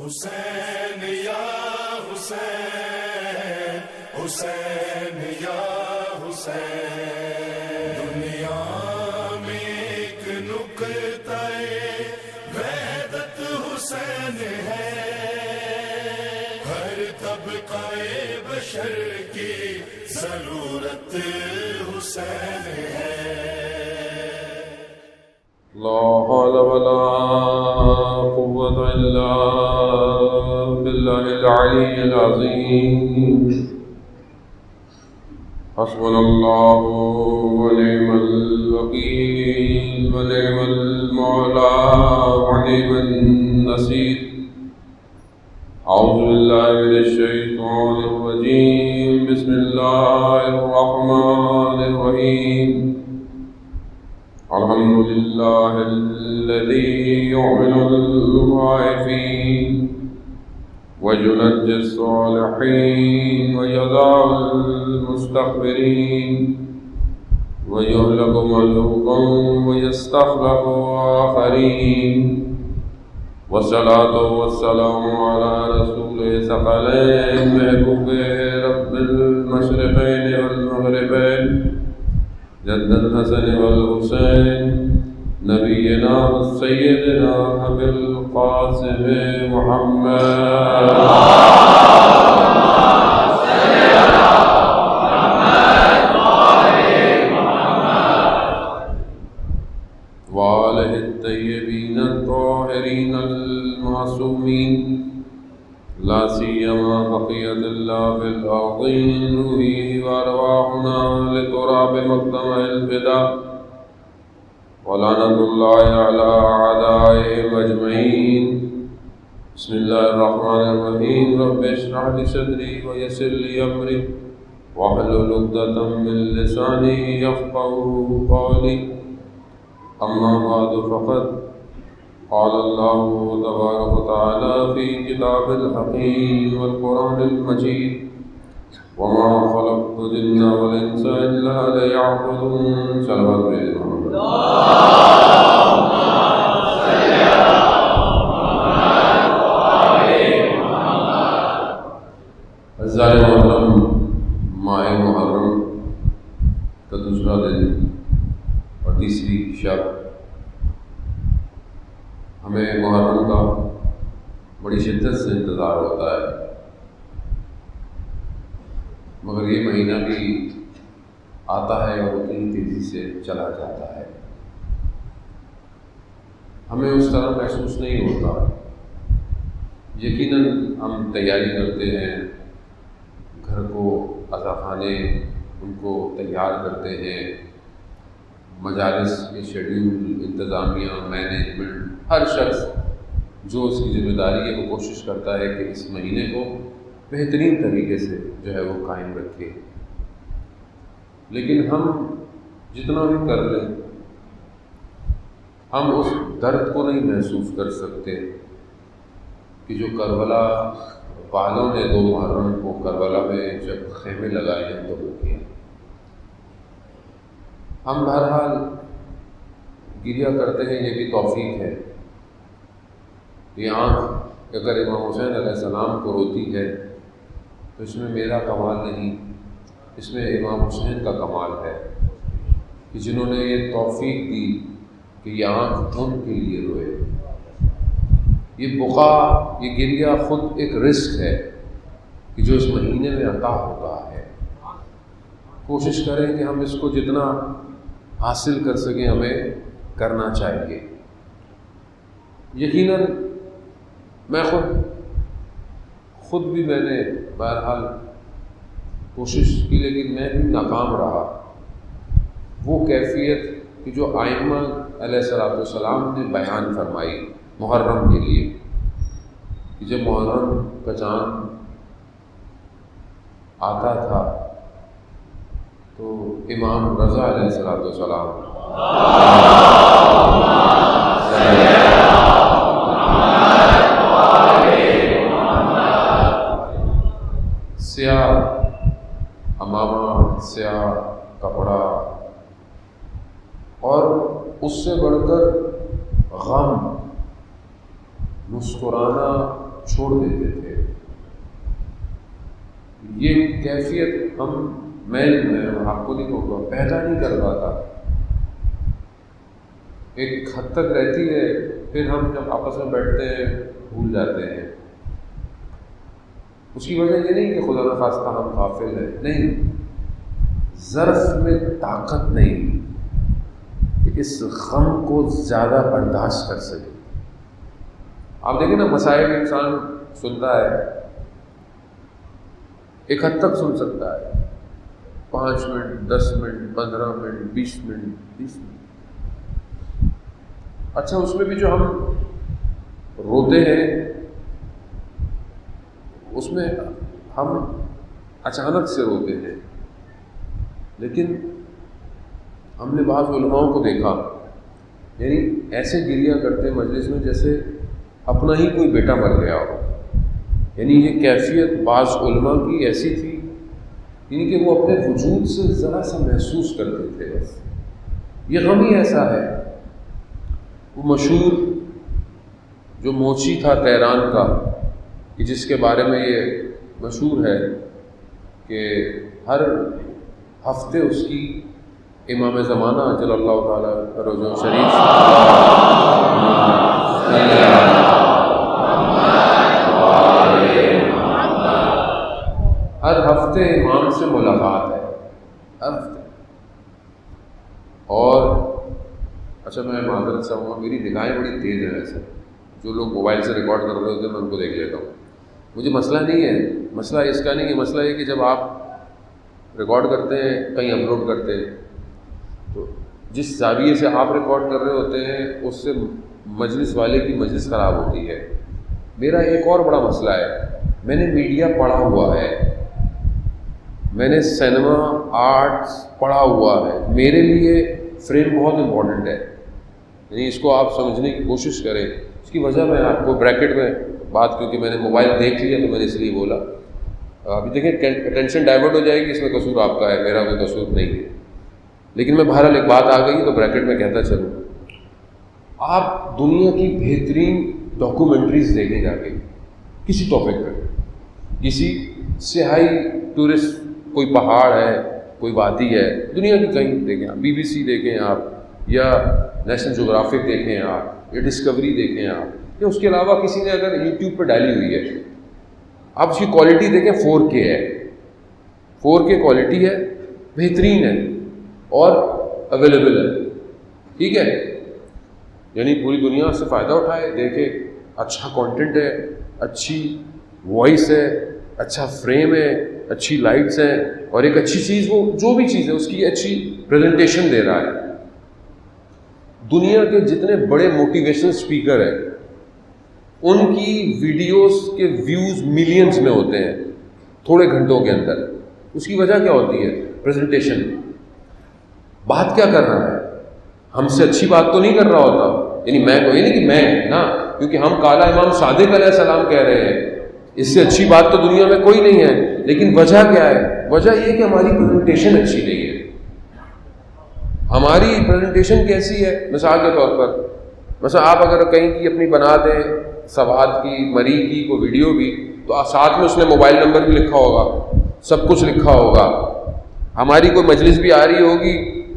حسین یا حسین، حسین یا حسین، دنیا میں ایک نقطہ وحدت حسین ہے، ہر طبقہ بشر کی ضرورت حسین ہے۔ لا حول ولا قوة إلا بالله العلي العظيم، حسبنا الله ونعم الوكيل ونعم المولى ونعم النصير۔ أعوذ بالله من الشيطان الرجيم، بسم الله الرحمن الرحيم۔ الحمد لله الذي يعين الخائفين وينجي الصالحين ويدع المستكبرين ويهلك ملوكا ويستخلف آخرين، والصلاة والسلام على رسول ثقلين محبوب رب المشرقين والمغربين، جد الحسن والحسين، نبينا سيدنا أبي القاسم محمد وآله الطيبين الطاهرين المعصومين، لا سيما بقية الله في الأرضين، روحه وأرواحنا لتراب مقدم الفداء، ولعنة الله على أعدائهم أجمعين۔ بسم الله الرحمن الرحيم، رب اشرح لي صدري ويسر لي أمري واحلل عقدة من لساني يفقهوا قولي، أما بعد فقد قال الله تبارك وتعالى في كتاب الحكيم والقرآن المجيد، وما خلقت الجن والإنس إلا ليعبدون۔ صلوات محمد۔ عزیزائے محترم، ماہ محرم کا دوسرا دن اور تیسری شب، ہمیں محرم کا بڑی شدت سے انتظار ہوتا ہے، مگر یہ مہینہ بھی آتا ہے اور اتنی تیزی سے چلا جاتا ہے، ہمیں اس طرح محسوس نہیں ہوتا۔ یقیناً ہم تیاری کرتے ہیں، گھر کو عزاخانے ان کو تیار کرتے ہیں، مجالس کے شیڈیول، انتظامیہ، مینجمنٹ، ہر شخص جو اس کی ذمہ داری ہے وہ کوشش کرتا ہے کہ اس مہینے کو بہترین طریقے سے جو ہے وہ قائم رکھے، لیکن ہم جتنا بھی کر لیں ہم اس درد کو نہیں محسوس کر سکتے کہ جو کربلا والوں نے 2 محرم کو کربلا میں جب خیمے لگائے ہیں تو وہ کیا۔ ہم بہرحال گریہ کرتے ہیں، یہ بھی توفیق ہے۔ یہ آنکھ اگر امام حسین علیہ السلام کو روتی ہے تو اس میں میرا کمال نہیں، اس میں امام حسین کا کمال ہے کہ جنہوں نے یہ توفیق دی کہ یہ آنکھ ان کے لیے روئے۔ یہ بقا، یہ گریہ خود ایک رزق ہے کہ جو اس مہینے میں عطا ہوتا ہے۔ کوشش کریں کہ ہم اس کو جتنا حاصل کر سکیں ہمیں کرنا چاہیے۔ یقیناً میں خود بھی میں نے بہرحال کوشش کی، لیکن میں بھی ناکام رہا۔ وہ کیفیت کہ جو ائمہ علیہ السلام نے بیان فرمائی محرم کے لیے، کہ جب محرم کا چاند آتا تھا تو امام رضا علیہ السلام سیاہ امامہ، سیاہ کپڑا، اور اس سے بڑھ کر غم، مسکرانا چھوڑ دیتے تھے. یہ کیفیت میں آپ کو نہیں کہوں گا پیدا نہیں کر پاتا. ایک حد تک رہتی ہے، پھر ہم جب آپس میں بیٹھتے ہیں بھول جاتے ہیں. اس کی وجہ یہ نہیں کہ خدا نخواستہ ہم غافل ہیں، نہیں، ظرف میں طاقت نہیں کہ اس غم کو زیادہ برداشت کر سکے. آپ دیکھیں نا، مسائل انسان سنتا ہے، ایک حد تک سن سکتا ہے، 5 minute 10 minute 15 minute 20 minute 30 minute. اچھا، اس میں بھی جو ہم روتے ہیں اس میں ہم اچانک سے روتے ہیں. لیکن ہم نے بعض علماؤں کو دیکھا، یعنی ایسے گریہ کرتے ہیں مجلس میں جیسے اپنا ہی کوئی بیٹا مر گیا ہو. یعنی یہ کیفیت بعض علماء کی ایسی تھی، یعنی کہ وہ اپنے وجود سے ذرا سا محسوس کرتے تھے. بس یہ غم ہی ایسا ہے. وہ مشہور جو موچی تھا تہران کا، کہ جس کے بارے میں یہ مشہور ہے کہ ہر ہفتے اس کی امام زمانہ اجل اللہ تعالیٰ روزہ شریف ہر ہفتے امام سے ملاقات ہے، ہر ہفتے. اور اچھا، میں معذرت چاہوں گا، میری نگاہیں بڑی تیز ہیں. ویسے جو لوگ موبائل سے ریکارڈ کر رہے ہوتے ہیں میں ان کو دیکھ لیتا ہوں. مجھے مسئلہ نہیں ہے، مسئلہ اس کا نہیں ہے. مسئلہ یہ کہ جب آپ ریکارڈ کرتے ہیں، کہیں اپلوڈ کرتے ہیں، تو جس زاویے سے آپ ریکارڈ کر رہے ہوتے ہیں اس سے مجلس والے کی مجلس خراب ہوتی ہے. میرا ایک اور بڑا مسئلہ ہے، میں نے میڈیا پڑھا ہوا ہے، میں نے سینما آرٹس پڑھا ہوا ہے. میرے لیے فریم بہت امپورٹنٹ ہے، یعنی اس کو آپ سمجھنے کی کوشش کریں. اس کی وجہ میں آپ کو بریکٹ میں بات، کیونکہ میں نے موبائل دیکھ لیا تو میں نے اس لیے بولا. ابھی دیکھیں اٹینشن ڈائیورٹ ہو جائے گی، اس میں قصور آپ کا ہے، میرا کوئی قصور نہیں ہے. لیکن میں بہرحال ایک بات آ گئی تو بریکٹ میں کہتا چلوں. آپ دنیا کی بہترین ڈاکومنٹریز دیکھیں جا کے کسی ٹاپک پہ، کسی سیاحی ٹورسٹ، کوئی پہاڑ ہے، کوئی وادی ہے، دنیا کی کہیں دیکھیں آپ، BBC دیکھیں آپ، یا نیشنل جغرافک دیکھیں آپ، یا ڈسکوری دیکھیں آپ، یا اس کے علاوہ کسی نے اگر یوٹیوب پہ ڈالی ہوئی ہے، آپ اس کی کوالٹی دیکھیں، 4K ہے، 4K کوالٹی ہے، بہترین ہے اور اویلیبل ہے. ٹھیک ہے، یعنی پوری دنیا سے فائدہ اٹھائے، دیکھے، اچھا کانٹینٹ ہے، اچھی وائس ہے، اچھا فریم ہے، اچھی لائٹس ہیں، اور ایک اچھی چیز، وہ جو بھی چیز ہے اس کی اچھی پریزنٹیشن دے رہا ہے. دنیا کے جتنے بڑے موٹیویشنل اسپیکر ہیں ان کی ویڈیوز کے ویوز ملینز میں ہوتے ہیں تھوڑے گھنٹوں کے اندر. اس کی وجہ کیا ہوتی ہے؟ پریزنٹیشن. بات کیا کر رہا ہے؟ ہم سے اچھی بات تو نہیں کر رہا ہوتا، یعنی میں کوئی نہیں کہ میں نا، کیونکہ ہم کالا امام صادق علیہ السلام کہہ رہے ہیں، اس سے اچھی بات تو دنیا میں کوئی نہیں ہے. لیکن وجہ کیا ہے؟ وجہ یہ کہ ہماری پریزنٹیشن اچھی نہیں ہے. ہماری پریزنٹیشن کیسی ہے؟ مثال کے طور پر، مثلا آپ اگر کہیں کی اپنی بنا دیں سوات کی، مری کی کوئی ویڈیو بھی، تو ساتھ میں اس نے موبائل نمبر بھی لکھا ہوگا، سب کچھ لکھا ہوگا. ہماری کوئی مجلس بھی آ رہی ہوگی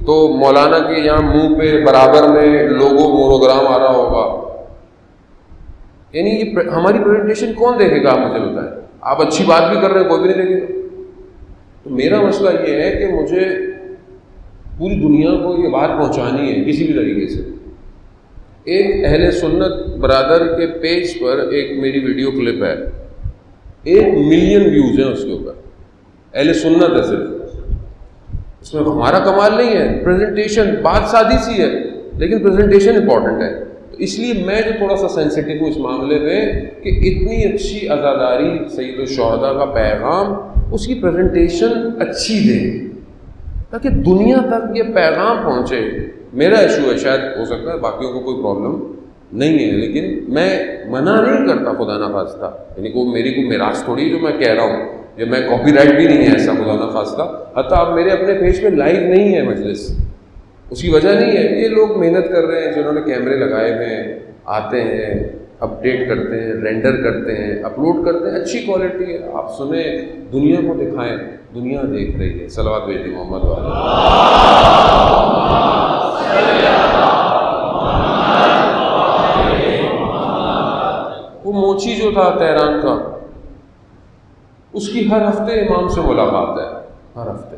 تو مولانا کے یہاں منہ پہ برابر میں لوگو مونوگرام آ رہا ہوگا. یعنی یہ ہماری پریزنٹیشن کون دیکھے گا؟ آپ مجھے بتائیں. آپ اچھی بات بھی کر رہے ہیں، کوئی بھی نہیں دیکھے گا. تو میرا مسئلہ یہ ہے کہ مجھے پوری دنیا کو یہ بات پہنچانی ہے کسی بھی طریقے سے. ایک اہل سنت برادر کے پیج پر ایک میری ویڈیو کلپ ہے، 1 ملین ویوز ہیں اس کے اوپر. اہل سنت ہے صرف، اس میں ہمارا کمال نہیں ہے. پریزنٹیشن بات سادی سی ہے لیکن پریزنٹیشن امپورٹنٹ ہے. تو اس لیے میں جو تھوڑا سا سینسیٹیو ہوں اس معاملے میں کہ اتنی اچھی عزاداری سید الشہداء کا پیغام، اس کی پریزنٹیشن اچھی دیں تاکہ دنیا تک یہ پیغام پہنچے. میرا ایشو ہے، شاید ہو سکتا ہے باقیوں کو کوئی پرابلم نہیں ہے، لیکن میں منع نہیں کرتا خدا نخواستہ، یعنی کوئی میری کوئی میراث تھوڑی جو میں کہہ رہا ہوں، یا میں کاپی رائٹ بھی نہیں ہے ایسا خدا نخواستہ. حتیٰ آپ میرے اپنے پیج پہ لائیو نہیں ہے مجلس، اس کی وجہ نہیں ہے، یہ لوگ محنت کر رہے ہیں جنہوں نے کیمرے لگائے ہوئے ہیں، آتے ہیں اپڈیٹ کرتے ہیں، رینڈر کرتے ہیں، اپلوڈ کرتے ہیں، اچھی کوالٹی ہے، آپ سنیں، دنیا کو دکھائیں، دنیا دیکھ رہی ہے. صلوات بھیجیں محمد والے. وہ موچی جو تھا تہران کا، اس کی ہر ہفتے امام سے ملاقات ہے، ہر ہفتے.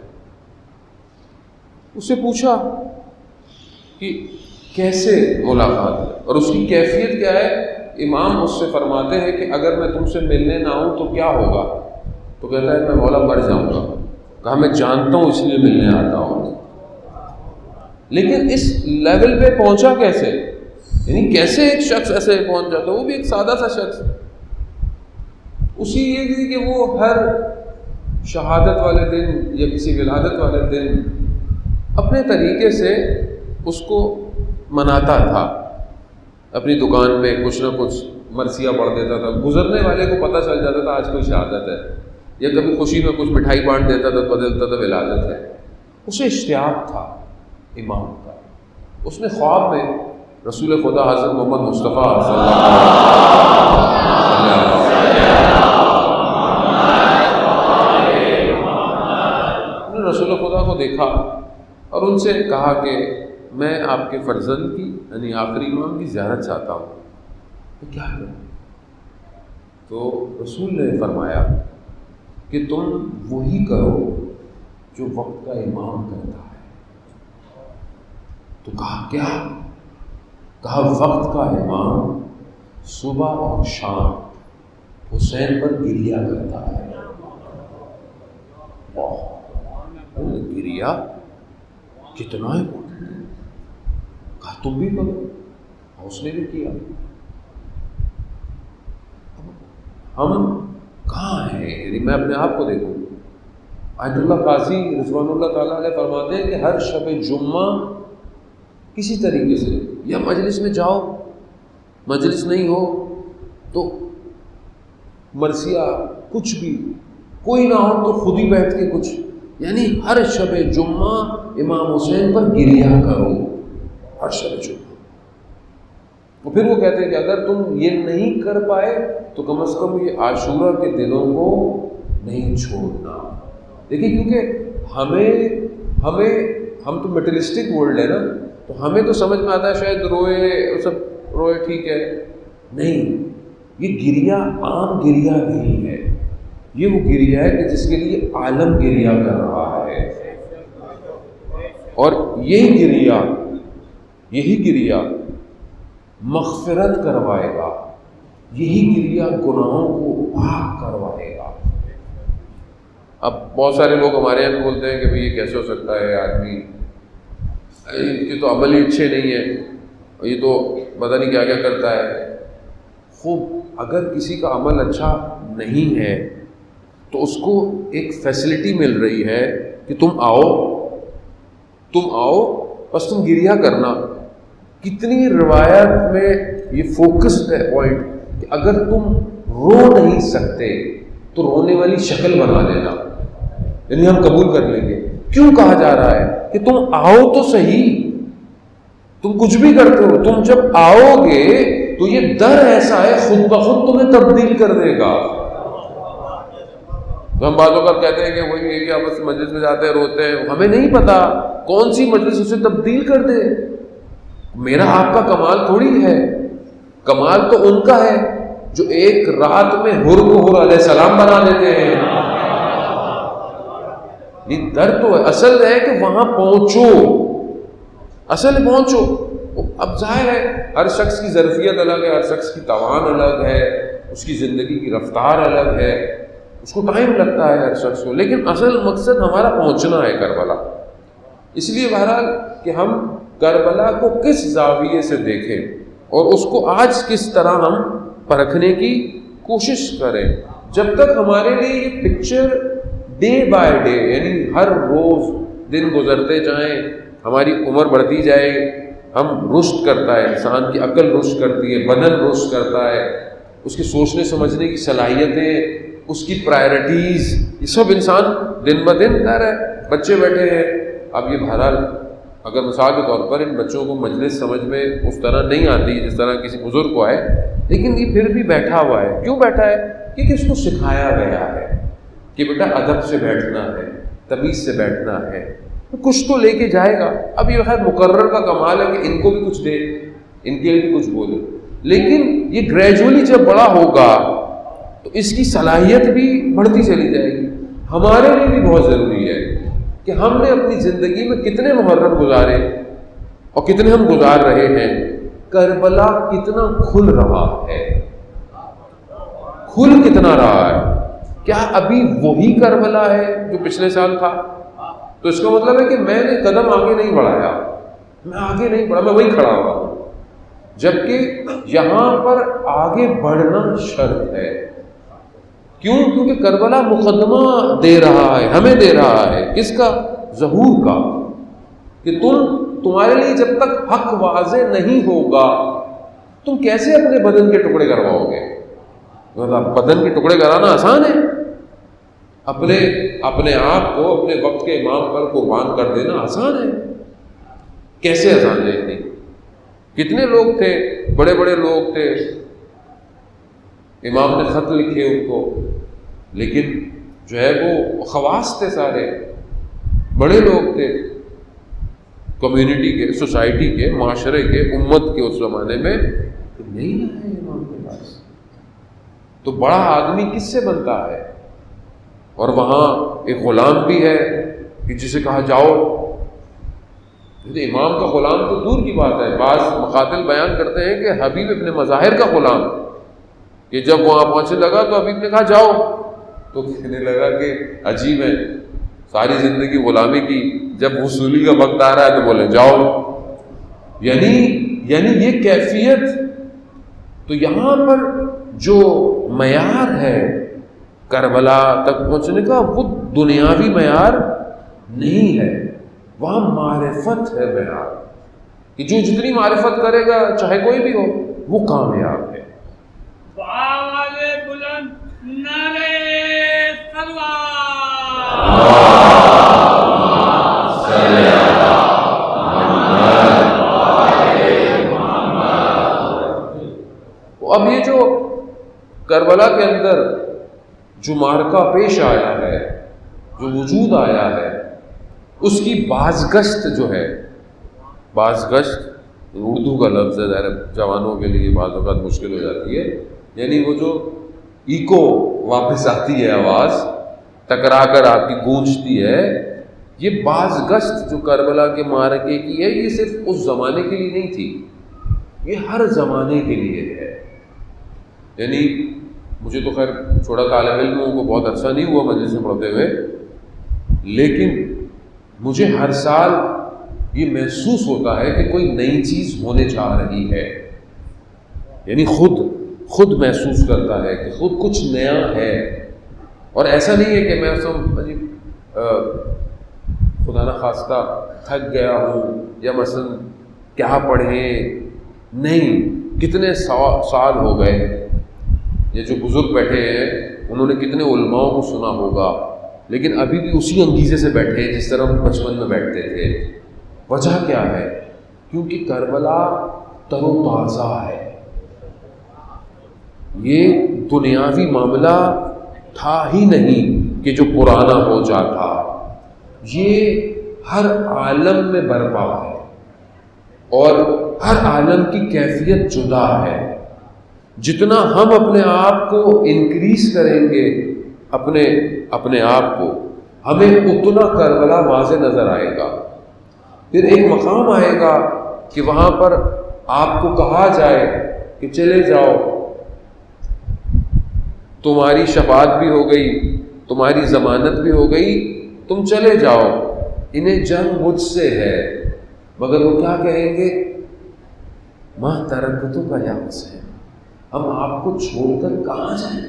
اس سے پوچھا کہ کیسے ملاقات ہے اور اس کی کیفیت کیا ہے. امام اس سے فرماتے ہیں کہ اگر میں تم سے ملنے نہ آؤں تو کیا ہوگا؟ تو کہتا ہے میں مولا مر جاؤں گا. کہا میں جانتا ہوں اس لیے ملنے آتا ہوں. لیکن اس لیول پہ پہنچا کیسے؟ یعنی کیسے ایک شخص ایسے پہنچ جاتا ہے، وہ بھی ایک سادہ سا شخص. اسی یہ تھی کہ وہ ہر شہادت والے دن یا کسی ولادت والے دن اپنے طریقے سے اس کو مناتا تھا. اپنی دکان پہ کچھ نہ کچھ مرثیہ پڑھ دیتا تھا، گزرنے والے کو پتہ چل جاتا تھا آج کوئی شہادت ہے، یا کبھی خوشی میں کچھ مٹھائی بانٹ دیتا تھا، بدلتا تھا ولادت ہے. اسے اشتیاق تھا امام کا. اس نے خواب میں رسول خدا حضرت محمد مصطفیٰ صلی اللہ علیہ وسلم نے رسول خدا کو دیکھا اور ان سے کہا کہ میں آپ کے فرزند کی یعنی آخری امام کی زیارت چاہتا ہوں، تو کیا کروں؟ تو رسول نے فرمایا کہ تم وہی کرو جو وقت کا امام کرتا ہے. تو کہا کیا؟ کہا وقت کا امام صبح اور شام حسین پر گریہ کرتا ہے. گریہ کتنا ہے؟ کہا تم بھی کرو. اس نے بھی کیا. ہم کہاں ہیں؟ یعنی میں اپنے آپ کو دیکھوں. آیت اللہ قاضی رضوان اللہ تعالیٰ علیہ فرماتے ہیں کہ ہر شب جمعہ کسی طریقے سے یا مجلس میں جاؤ، مجلس نہیں ہو تو مرثیہ کچھ بھی کوئی نہ ہو تو خود ہی بیٹھ کے کچھ، یعنی ہر شب جمعہ امام حسین پر گریہ کرو، ہر شب جمعہ. اور پھر وہ کہتے ہیں کہ اگر تم یہ نہیں کر پائے تو کم از کم یہ عاشورہ کے دنوں کو نہیں چھوڑنا. دیکھیے کیونکہ ہم تو میٹریلسٹک ورلڈ ہے نا، تو ہمیں تو سمجھ میں آتا ہے شاید روئے ٹھیک ہے. نہیں، یہ گریہ عام گریہ نہیں ہے، یہ وہ گریہ ہے کہ جس کے لیے عالم گریہ کر رہا ہے. اور یہی گریہ مغفرت کروائے گا، یہی گریہ گناہوں کو پاک کروائے گا. اب بہت سارے لوگ ہمارے یہاں بولتے ہیں کہ بھئی یہ کیسے ہو سکتا ہے، آدمی یہ تو عمل ہی اچھے نہیں ہے، یہ تو پتہ نہیں کیا کیا کرتا ہے. خوب اگر کسی کا عمل اچھا نہیں ہے تو اس کو ایک فیسلٹی مل رہی ہے کہ تم آؤ بس تم گریہ کرنا. کتنی روایت میں یہ فوکسڈ ہے پوائنٹ کہ اگر تم رو نہیں سکتے تو رونے والی شکل بنا لینا، یعنی ہم قبول کر لیں گے. کیوں کہا جا رہا ہے کہ تم آؤ تو صحیح. تم کچھ بھی کرتے ہو، تم جب آؤ گے تو یہ در ایسا ہے خود بخود تمہیں تبدیل کر دے گا. تو ہم بعض اوقات کہتے ہیں کہ وہی ہے کہ آپس مجلس میں جاتے ہیں روتے ہیں، ہمیں نہیں پتا کون سی مجلس اسے تبدیل کر دے. میرا آپ کا کمال تھوڑی ہے، کمال تو ان کا ہے جو ایک رات میں حر کو حر علیہ السلام بنا دیتے ہیں. یہ در تو ہے، اصل ہے کہ وہاں پہنچو، اصل پہنچو. اب ظاہر ہے ہر شخص کی ظرفیت الگ ہے، ہر شخص کی توان الگ ہے، اس کی زندگی کی رفتار الگ ہے، اس کو ٹائم لگتا ہے ہر شخص کو، لیکن اصل مقصد ہمارا پہنچنا ہے کربلا. اس لیے بہرحال کہ ہم کربلا کو کس زاویے سے دیکھیں اور اس کو آج کس طرح ہم پرکھنے کی کوشش کریں. جب تک ہمارے لیے یہ پکچر ڈے بائی ڈے، یعنی ہر روز دن گزرتے جائیں، ہماری عمر بڑھتی جائے، ہم رشد کرتا ہے، انسان کی عقل رشد کرتی ہے، بدن رشد کرتا ہے، اس کی سوچنے سمجھنے کی صلاحیتیں، اس کی پرائرٹیز، یہ سب انسان دن بہ دن کر رہا ہے. بچے بیٹھے ہیں، اب یہ بہرحال اگر مثال کے طور پر ان بچوں کو مجلس سمجھ میں اس طرح نہیں آتی جس طرح کسی بزرگ کو آئے، لیکن یہ پھر بھی بیٹھا ہوا ہے. کیوں بیٹھا ہے؟ کیونکہ اس کو سکھایا گیا ہے کہ بیٹا ادب سے بیٹھنا ہے، تمیز سے بیٹھنا ہے، تو کچھ تو لے کے جائے گا. اب یہ خیر مقرر کا کمال ہے کہ ان کو بھی کچھ دے، ان کے لیے بھی کچھ بولے، لیکن یہ گریجولی جب بڑا ہوگا تو اس کی صلاحیت بھی بڑھتی چلی جائے گی. ہمارے لیے بھی بہت ضروری ہے کہ ہم نے اپنی زندگی میں کتنے محرم گزارے اور کتنے ہم گزار رہے ہیں. کربلا کتنا کھل رہا ہے، کھل کتنا رہا ہے. کیا ابھی وہی کربلا ہے جو پچھلے سال تھا؟ تو اس کا مطلب ہے کہ میں نے قدم آگے نہیں بڑھایا، میں آگے نہیں بڑھا، میں وہی کھڑا ہوا ہوں. جبکہ یہاں پر آگے بڑھنا شرط ہے. کیوں؟ کیونکہ کربلا مقدمہ دے رہا ہے، ہمیں دے رہا ہے کس کا؟ ظہور کا. کہ تمہارے لیے جب تک حق واضح نہیں ہوگا تم کیسے اپنے بدن کے ٹکڑے کرواؤ گے؟ مطلب بدن کے ٹکڑے کرانا آسان ہے، اپنے آپ کو اپنے وقت کے امام پر قربان کر دینا آسان ہے. کیسے آسان ہے؟ نہیں. کتنے لوگ تھے، بڑے بڑے لوگ تھے، امام نے خط لکھے ان کو، لیکن جو ہے وہ خواص تھے، سارے بڑے لوگ تھے کمیونٹی کے، سوسائٹی کے، معاشرے کے، امت کے. اس زمانے میں نہیں آئے امام کے پاس. تو بڑا آدمی کس سے بنتا ہے؟ اور وہاں ایک غلام بھی ہے کہ جسے کہا جاؤ. امام کا غلام تو دور کی بات ہے. بعض مقاتل بیان کرتے ہیں کہ حبیب ابن مظاہر کا غلام، کہ جب وہاں پہنچنے لگا تو حبیب نے کہا جاؤ، تو کہنے لگا کہ عجیب ہے، ساری زندگی غلامی کی، جب وصولی کا وقت آ رہا ہے تو بولے جاؤ. یعنی یہ کیفیت. تو یہاں پر جو معیار ہے کربلا تک پہنچنے کا وہ دنیاوی معیار نہیں ہے، وہاں معرفت ہے معیار، کہ جو جتنی معرفت کرے گا چاہے کوئی بھی ہو وہ کامیاب ہے. اب یہ جو کربلا کے اندر جو معرکہ پیش آیا ہے، جو وجود آیا ہے، اس کی بازگشت جو ہے، بازگشت اردو کا لفظ ہے، ظاہر جوانوں کے لیے بعض اوقات مشکل ہو جاتی ہے، یعنی وہ جو ایکو واپس آتی ہے، آواز ٹکرا کر آپ کی گونجتی ہے، یہ بازگشت جو کربلا کے معرکے کی ہے، یہ صرف اس زمانے کے لیے نہیں تھی، یہ ہر زمانے کے لیے ہے. یعنی مجھے تو خیر چھوٹا طالب علم ہوں کو بہت عرصہ نہیں ہوا مجلس میں پڑھتے ہوئے، لیکن مجھے ہر سال یہ محسوس ہوتا ہے کہ کوئی نئی چیز ہونے جا رہی ہے. یعنی خود محسوس کرتا ہے کہ خود کچھ نیا ہے. اور ایسا نہیں ہے کہ میں خدا نہ خواستہ تھک گیا ہوں یا مثلا کیا پڑھیں، نہیں. کتنے سال ہو گئے، یہ جو بزرگ بیٹھے ہیں انہوں نے کتنے علماؤں کو سنا ہوگا، لیکن ابھی بھی اسی انگیزے سے بیٹھے ہیں جس طرح ہم بچپن میں بیٹھتے تھے. وجہ کیا ہے؟ کیونکہ کربلا تر و تازہ ہے. یہ دنیاوی معاملہ تھا ہی نہیں کہ جو پرانا ہو جاتا. یہ ہر عالم میں برپا ہے اور ہر عالم کی کیفیت جدا ہے. جتنا ہم اپنے آپ کو انکریز کریں گے، اپنے آپ کو، ہمیں اتنا کربلا واضح نظر آئے گا. پھر ایک مقام آئے گا کہ وہاں پر آپ کو کہا جائے کہ چلے جاؤ، تمہاری شفاعت بھی ہو گئی، تمہاری ضمانت بھی ہو گئی، تم چلے جاؤ، انہیں جنگ مجھ سے ہے. مگر وہ کیا کہیں گے؟ ماں ترکتو کا یا حسین، ہم آپ کو چھوڑ کر کہاں جائیں،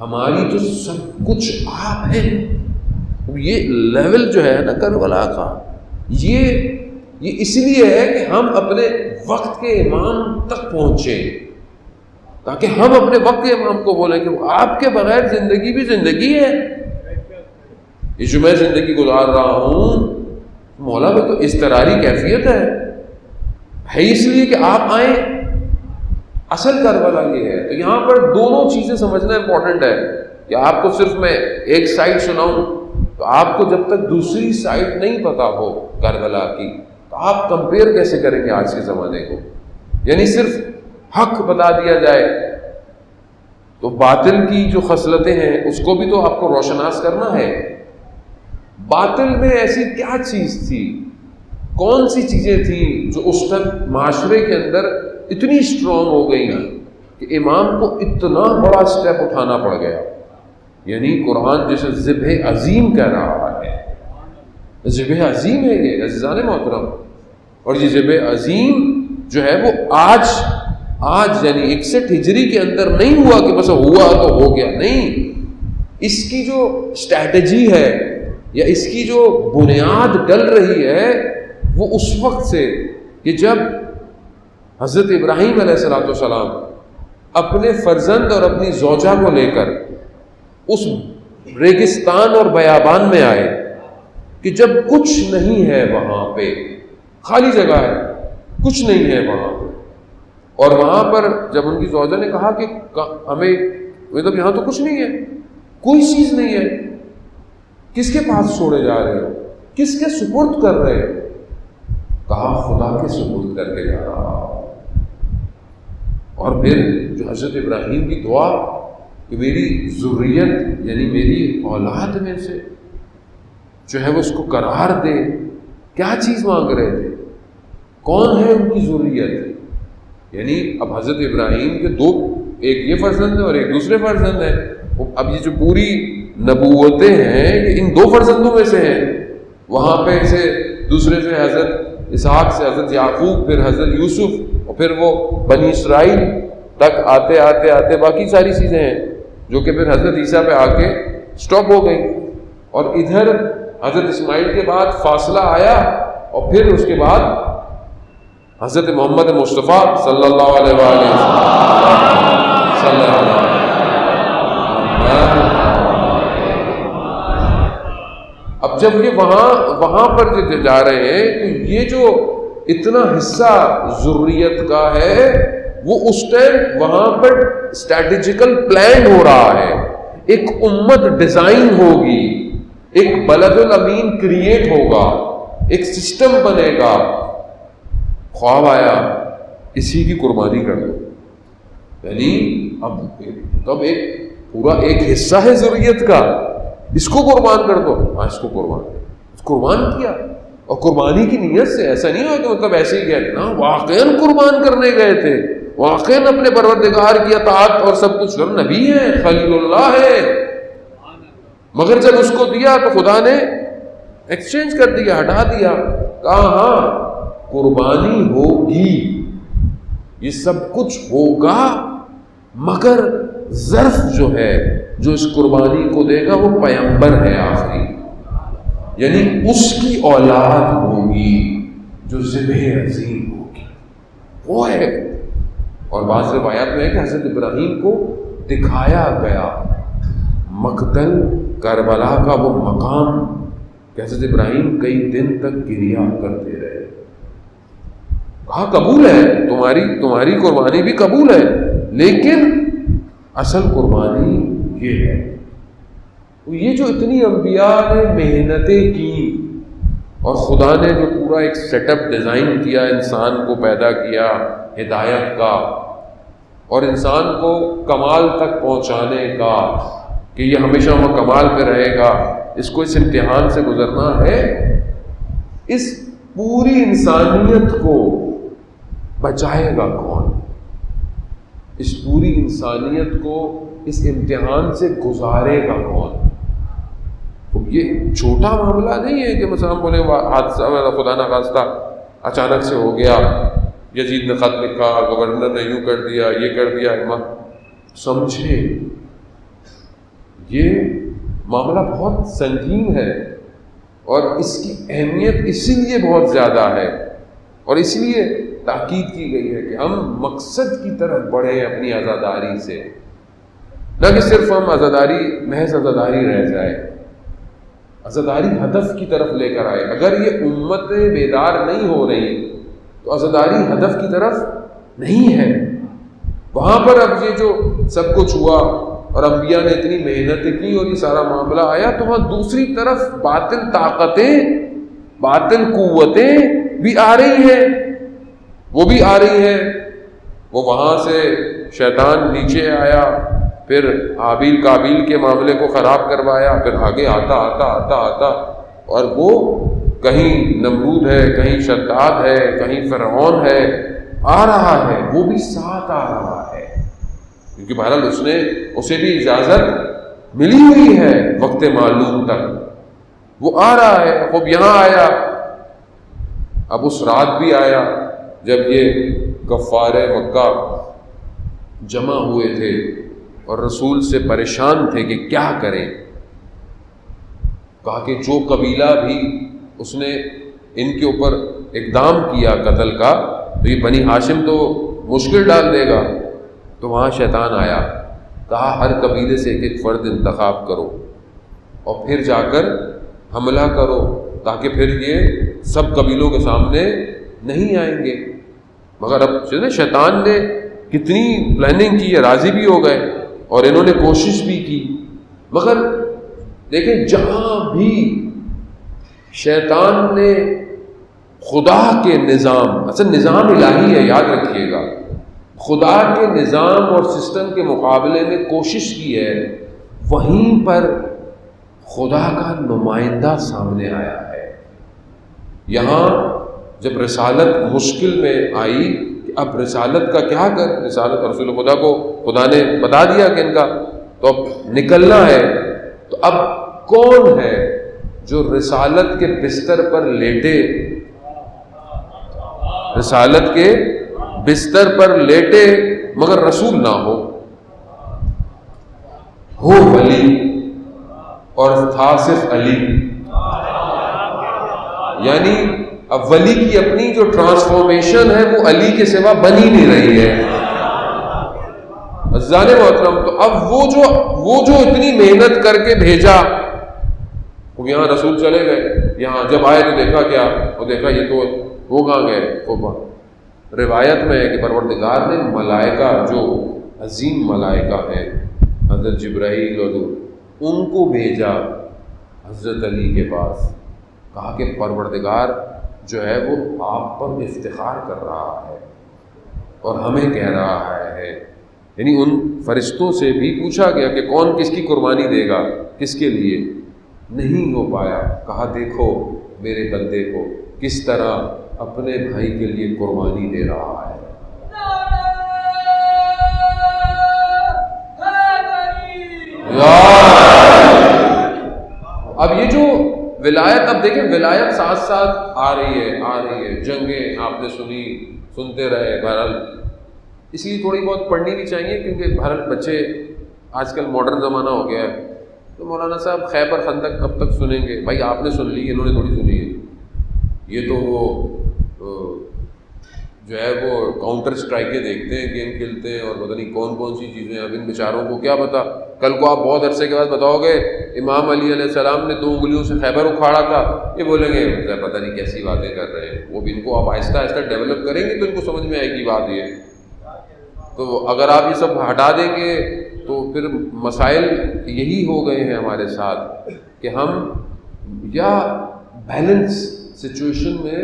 ہماری تو سب کچھ آپ ہیں. یہ لیول جو ہے نا کربلا کا، یہ اس لیے ہے کہ ہم اپنے وقت کے امام تک پہنچیں، تاکہ ہم اپنے وقت کے امام کو بولیں کہ آپ کے بغیر زندگی بھی زندگی ہے. یہ جو میں زندگی گزار رہا ہوں مولا میں تو اضطراری کیفیت ہے اس لیے کہ آپ آئیں. اصل کربلا یہ ہے. تو یہاں پر دونوں چیزیں سمجھنا امپورٹنٹ ہے کہ آپ کو صرف میں ایک سائڈ سناؤں تو آپ کو جب تک دوسری سائڈ نہیں پتا ہو کربلا کی تو آپ کمپیئر کیسے کریں گے آج کے زمانے کو. یعنی صرف حق بتا دیا جائے تو باطل کی جو خصلتیں ہیں اس کو بھی تو آپ کو روشناس کرنا ہے. باطل میں ایسی کیا چیز تھی, کون سی چیزیں تھیں جو اس وقت معاشرے کے اندر اتنی اسٹرانگ ہو گئی کہ امام کو اتنا بڑا اسٹیپ اٹھانا پڑ گیا. یعنی قرآن جسے ذبح عظیم کہہ رہا ہے, ذبح عظیم ہے یہ عزیزان محترم. اور یہ ذبح عظیم جو ہے وہ آج یعنی 61 ہجری کے اندر نہیں ہوا کہ بس ہوا تو ہو گیا, نہیں. اس کی جو اسٹریٹجی ہے یا اس کی جو بنیاد ڈل رہی ہے وہ اس وقت سے کہ جب حضرت ابراہیم علیہ السلام اپنے فرزند اور اپنی زوجہ کو لے کر اس ریگستان اور بیابان میں آئے کہ جب کچھ نہیں ہے وہاں پہ, خالی جگہ ہے, کچھ نہیں ہے وہاں پہ. اور وہاں پر جب ان کی زوجہ نے کہا کہ ہمیں مطلب یہاں تو کچھ نہیں ہے, کوئی چیز نہیں ہے, کس کے پاس چھوڑے جا رہے ہو, کس کے سپرد کر رہے ہو؟ کہا خدا کے سپرد کر کے جا رہا. اور پھر جو حضرت ابراہیم کی دعا کہ میری ذریت یعنی میری اولاد میں سے جو ہے وہ اس کو قرار دے. کیا چیز مانگ رہے تھے, کون ہے ان کی ذریت؟ یعنی اب حضرت ابراہیم کے دو, ایک یہ فرزند ہے اور ایک دوسرے فرزند ہے. اب یہ جو پوری نبوتیں ہیں یہ ان دو فرزندوں میں سے ہیں. وہاں پہ سے دوسرے سے حضرت اسحاق سے حضرت یعقوب, پھر حضرت یوسف, اور پھر وہ بنی اسرائیل تک آتے آتے آتے باقی ساری چیزیں ہیں جو کہ پھر حضرت عیسیٰ پہ آ کے اسٹاپ ہو گئی. اور ادھر حضرت اسماعیل کے بعد فاصلہ آیا اور پھر اس کے بعد حضرت محمد مصطفیٰ صلی اللہ علیہ وآلہ وسلم. اب جب یہ وہاں پر جو جا رہے ہیں تو یہ جو اتنا حصہ ذریت کا ہے وہ اس ٹائم وہاں پر اسٹریٹجیکل پلان ہو رہا ہے. ایک امت ڈیزائن ہوگی, ایک بلد الامین کریٹ ہوگا, ایک سسٹم بنے گا. خواب آیا اسی کی قربانی کر دو. یعنی اب ایک پورا ایک حصہ ہے ذریت کا, اس کو قربان کر دو. اس کو قربان کیا. اور قربانی کی نیت سے ایسا نہیں ہوا کہ مطلب ایسے ہی گئے نا, واقعاً قربان کرنے گئے تھے, واقعاً اپنے پروردگار کی اطاعت اور سب کچھ. نبی ہے, خلیل اللہ ہے, مگر جب اس کو دیا تو خدا نے ایکسچینج کر دیا, ہٹا دیا. کہا ہاں قربانی ہوگی, یہ سب کچھ ہوگا, مگر ظرف جو ہے جو اس قربانی کو دے گا وہ پیغمبر ہے آخری, یعنی اس کی اولاد ہوگی جو ذبح عظیم ہوگی, وہ ہے. اور بعض روایات میں ہے کہ حضرت ابراہیم کو دکھایا گیا مقتل کربلا کا وہ مقام کہ حضرت ابراہیم کئی دن تک گریہ کرتے رہے. کہا قبول ہے, تمہاری قربانی بھی قبول ہے, لیکن اصل قربانی یہ ہے. یہ جو اتنی انبیاء نے محنتیں کی اور خدا نے جو پورا ایک سیٹ اپ ڈیزائن کیا, انسان کو پیدا کیا ہدایت کا اور انسان کو کمال تک پہنچانے کا کہ یہ ہمیشہ وہ کمال پہ رہے گا, اس کو اس امتحان سے گزرنا ہے. اس پوری انسانیت کو بچائے گا کون؟ اس پوری انسانیت کو اس امتحان سے گزارے گا کون؟ یہ چھوٹا معاملہ نہیں ہے کہ مثلا بولے حادثہ خدا نہ خواستہ اچانک سے ہو گیا, یزید نے خط لکھا, گورنر نے یوں کر دیا, یہ کر دیا. سمجھے یہ معاملہ بہت سنگین ہے اور اس کی اہمیت اسی لیے بہت زیادہ ہے اور اس لیے تاکید کی گئی ہے کہ ہم مقصد کی طرف بڑھیں اپنی عزاداری سے, نہ کہ صرف ہم محض عزاداری رہ جائے. عزاداری ہدف کی طرف لے کر آئے. اگر یہ امتیں بیدار نہیں ہو رہی تو عزاداری ہدف کی طرف نہیں ہے. وہاں پر اب یہ جو سب کچھ ہوا اور انبیاء نے اتنی محنت کی اور یہ سارا معاملہ آیا، تو وہاں دوسری طرف باطل طاقتیں، باطل قوتیں بھی آ رہی ہیں، وہ بھی آ رہی ہیں. وہ وہاں سے شیطان نیچے آیا، پھر حابیل قابیل کے معاملے کو خراب کروایا، پھر آگے آتا آتا آتا آتا اور وہ کہیں نمرود ہے، کہیں شداد ہے، کہیں فرعون ہے، آ رہا ہے، وہ بھی ساتھ آ رہا ہے، کیونکہ بہرحال اسے بھی اجازت ملی ہوئی ہے وقت معلوم تک. وہ آ رہا ہے. خوب یہاں آیا. اب اس رات بھی آیا جب یہ کفار مکہ جمع ہوئے تھے اور رسول سے پریشان تھے کہ کیا کریں. کہا کہ جو قبیلہ بھی اس نے ان کے اوپر اقدام کیا قتل کا، تو یہ بنی ہاشم تو مشکل ڈال دے گا. تو وہاں شیطان آیا، کہا ہر قبیلے سے ایک ایک فرد انتخاب کرو اور پھر جا کر حملہ کرو، تاکہ پھر یہ سب قبیلوں کے سامنے نہیں آئیں گے. مگر اب شیطان نے کتنی پلاننگ کی ہے، راضی بھی ہو گئے اور انہوں نے کوشش بھی کی. مگر دیکھیں جہاں بھی شیطان نے خدا کے نظام، اصل نظام الہی ہے یاد رکھیے گا، خدا کے نظام اور سسٹم کے مقابلے میں کوشش کی ہے، وہیں پر خدا کا نمائندہ سامنے آیا ہے. یہاں جب رسالت مشکل میں آئی کہ اب رسالت کا کیا کر، رسالت رسول خدا کو خدا نے بتا دیا کہ ان کا تو اب نکلنا ہے، تو اب کون ہے جو رسالت کے بستر پر لیٹے، رسالت کے بستر پر لیٹے مگر رسول نہ ہو ولی اور تھا صرف علی. یعنی اب ولی کی اپنی جو ٹرانسفارمیشن ہے وہ علی کے سوا بن ہی نہیں رہی ہے. عزیزان محترم، تو اب وہ جو اتنی محنت کر کے بھیجا، یہاں رسول چلے گئے، یہاں جب آئے تو دیکھا کیا، وہ دیکھا یہ تو وہ کہاں گئے. روایت میں ہے کہ پروردگار نے ملائکہ جو عظیم ملائکہ ہیں حضرت جبرائیل اور ان کو بھیجا حضرت علی کے پاس. کہا کہ پروردگار جو ہے وہ آپ پر افتخار کر رہا ہے اور ہمیں کہہ رہا ہے، یعنی ان فرشتوں سے بھی پوچھا گیا کہ کون کس کی قربانی دے گا، کس کے لیے، نہیں ہو پایا. کہا دیکھو میرے بندے کو کس طرح اپنے بھائی کے لیے قربانی دے رہا ہے. اب یہ جو ولایت، اب دیکھیں ولایت ساتھ ساتھ آ رہی ہے. جنگیں آپ نے سنتے رہے. بہرحال اس لیے تھوڑی بہت پڑھنی بھی چاہیے، کیونکہ بہرحال بچے آج کل ماڈرن زمانہ ہو گیا ہے. تو مولانا صاحب خیبر خندق کب تک سنیں گے؟ بھائی آپ نے سن لی، انہوں نے تھوڑی سنی ہے. یہ تو وہ جو ہے وہ کاؤنٹر اسٹرائکیں دیکھتے ہیں، گیم کھیلتے ہیں اور پتہ نہیں کون سی چیزیں. اب ان بیچاروں کو کیا پتا، کل کو آپ بہت عرصے کے بعد بتاؤ گے امام علی علیہ السلام نے 2 انگلیوں سے خیبر اکھاڑا تھا، یہ بولیں گے پتہ نہیں کیسی باتیں کر رہے ہیں. وہ بھی ان کو آپ آہستہ آہستہ ڈیولپ کریں گے تو ان کو سمجھ میں آئے گی بات. یہ تو اگر آپ یہ سب ہٹا دیں گے تو پھر مسائل یہی ہو گئے ہیں ہمارے ساتھ کہ ہم یا بیلنس سچویشن میں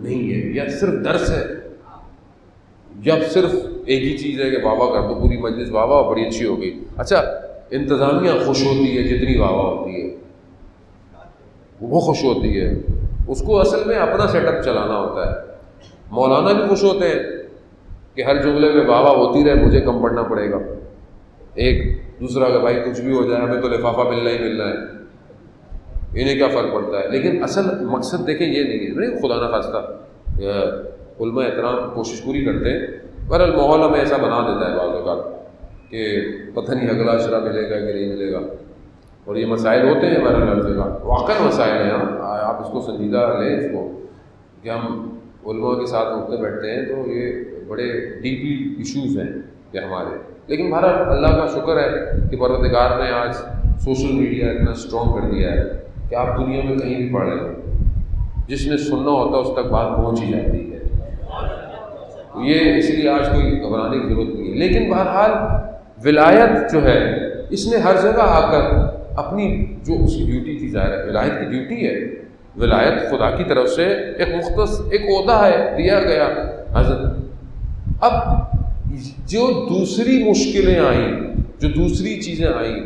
نہیں ہے، یا صرف درس ہے، یا صرف ایک ہی چیز ہے کہ واہ واہ کر دو پوری مجلس، واہ واہ بڑی اچھی ہو گئی. اچھا انتظامیہ خوش ہوتی ہے جتنی واہ واہ ہوتی ہے، وہ خوش ہوتی ہے، اس کو اصل میں اپنا سیٹ اپ چلانا ہوتا ہے. مولانا بھی خوش ہوتے ہیں کہ ہر جملے میں واہ واہ ہوتی رہے، مجھے کم پڑھنا پڑے گا. ایک دوسرا کہ بھائی کچھ بھی ہو جائے ہمیں تو لفافہ ملنا ہی ملنا ہے، انہیں کیا فرق پڑتا ہے. لیکن اصل مقصد دیکھیں یہ نہیں ہے. نہیں خدا نہ خواستہ علماء احترام کوشش پوری کرتے ہیں، بہرحال ماحول ہمیں ایسا بنا دیتا ہے بعض اوقات کہ پتہ نہیں اگلا اشرا ملے گا کہ نہیں ملے گا. اور یہ مسائل ہوتے ہیں بہرحال ہر جگہ، واقعی مسائل ہیں. آپ اس کو سنجیدہ لیں، اس کو کہ ہم علماء کے ساتھ اٹھتے بیٹھتے ہیں تو یہ بڑے ڈیپلی ایشوز ہیں کہ ہمارے. لیکن بہرحال اللہ کا شکر ہے کہ پروردگار نے آج سوشل میڈیا اتنا اسٹرانگ کر دیا ہے کہ آپ دنیا میں کہیں بھی پڑھ رہے ہو، جس نے سننا ہوتا ہے اس تک بات پہنچ ہی جاتی ہے. یہ اس لیے آج کوئی گھبرانے کی ضرورت نہیں ہے. لیکن بہرحال ولایت جو ہے اس نے ہر جگہ آ کر اپنی جو اس کی ڈیوٹی تھی، ظاہر ہے ولایت کی ڈیوٹی ہے، ولایت خدا کی طرف سے ایک مختص ایک عہدہ ہے دیا گیا حضرت. اب جو دوسری مشکلیں آئیں، جو دوسری چیزیں آئیں،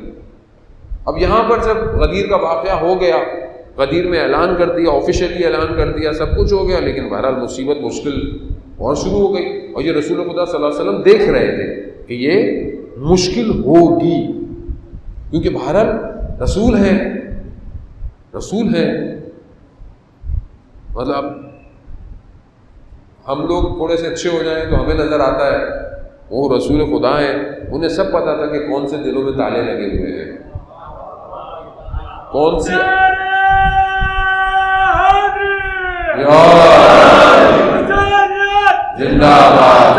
اب یہاں پر جب غدیر کا واقعہ ہو گیا، غدیر میں اعلان کر دیا، آفیشیلی اعلان کر دیا، سب کچھ ہو گیا، لیکن بہرحال مصیبت مشکل اور شروع ہو گئی. اور یہ رسول خدا صلی اللہ علیہ وسلم دیکھ رہے تھے کہ یہ مشکل ہوگی، کیونکہ بہرحال رسول ہیں، مطلب ہم لوگ تھوڑے سے اچھے ہو جائیں تو ہمیں نظر آتا ہے وہ رسول خدا ہیں، انہیں سب پتا تھا کہ کون سے دلوں میں تالے لگے ہوئے ہیں، کون سی زندہ باد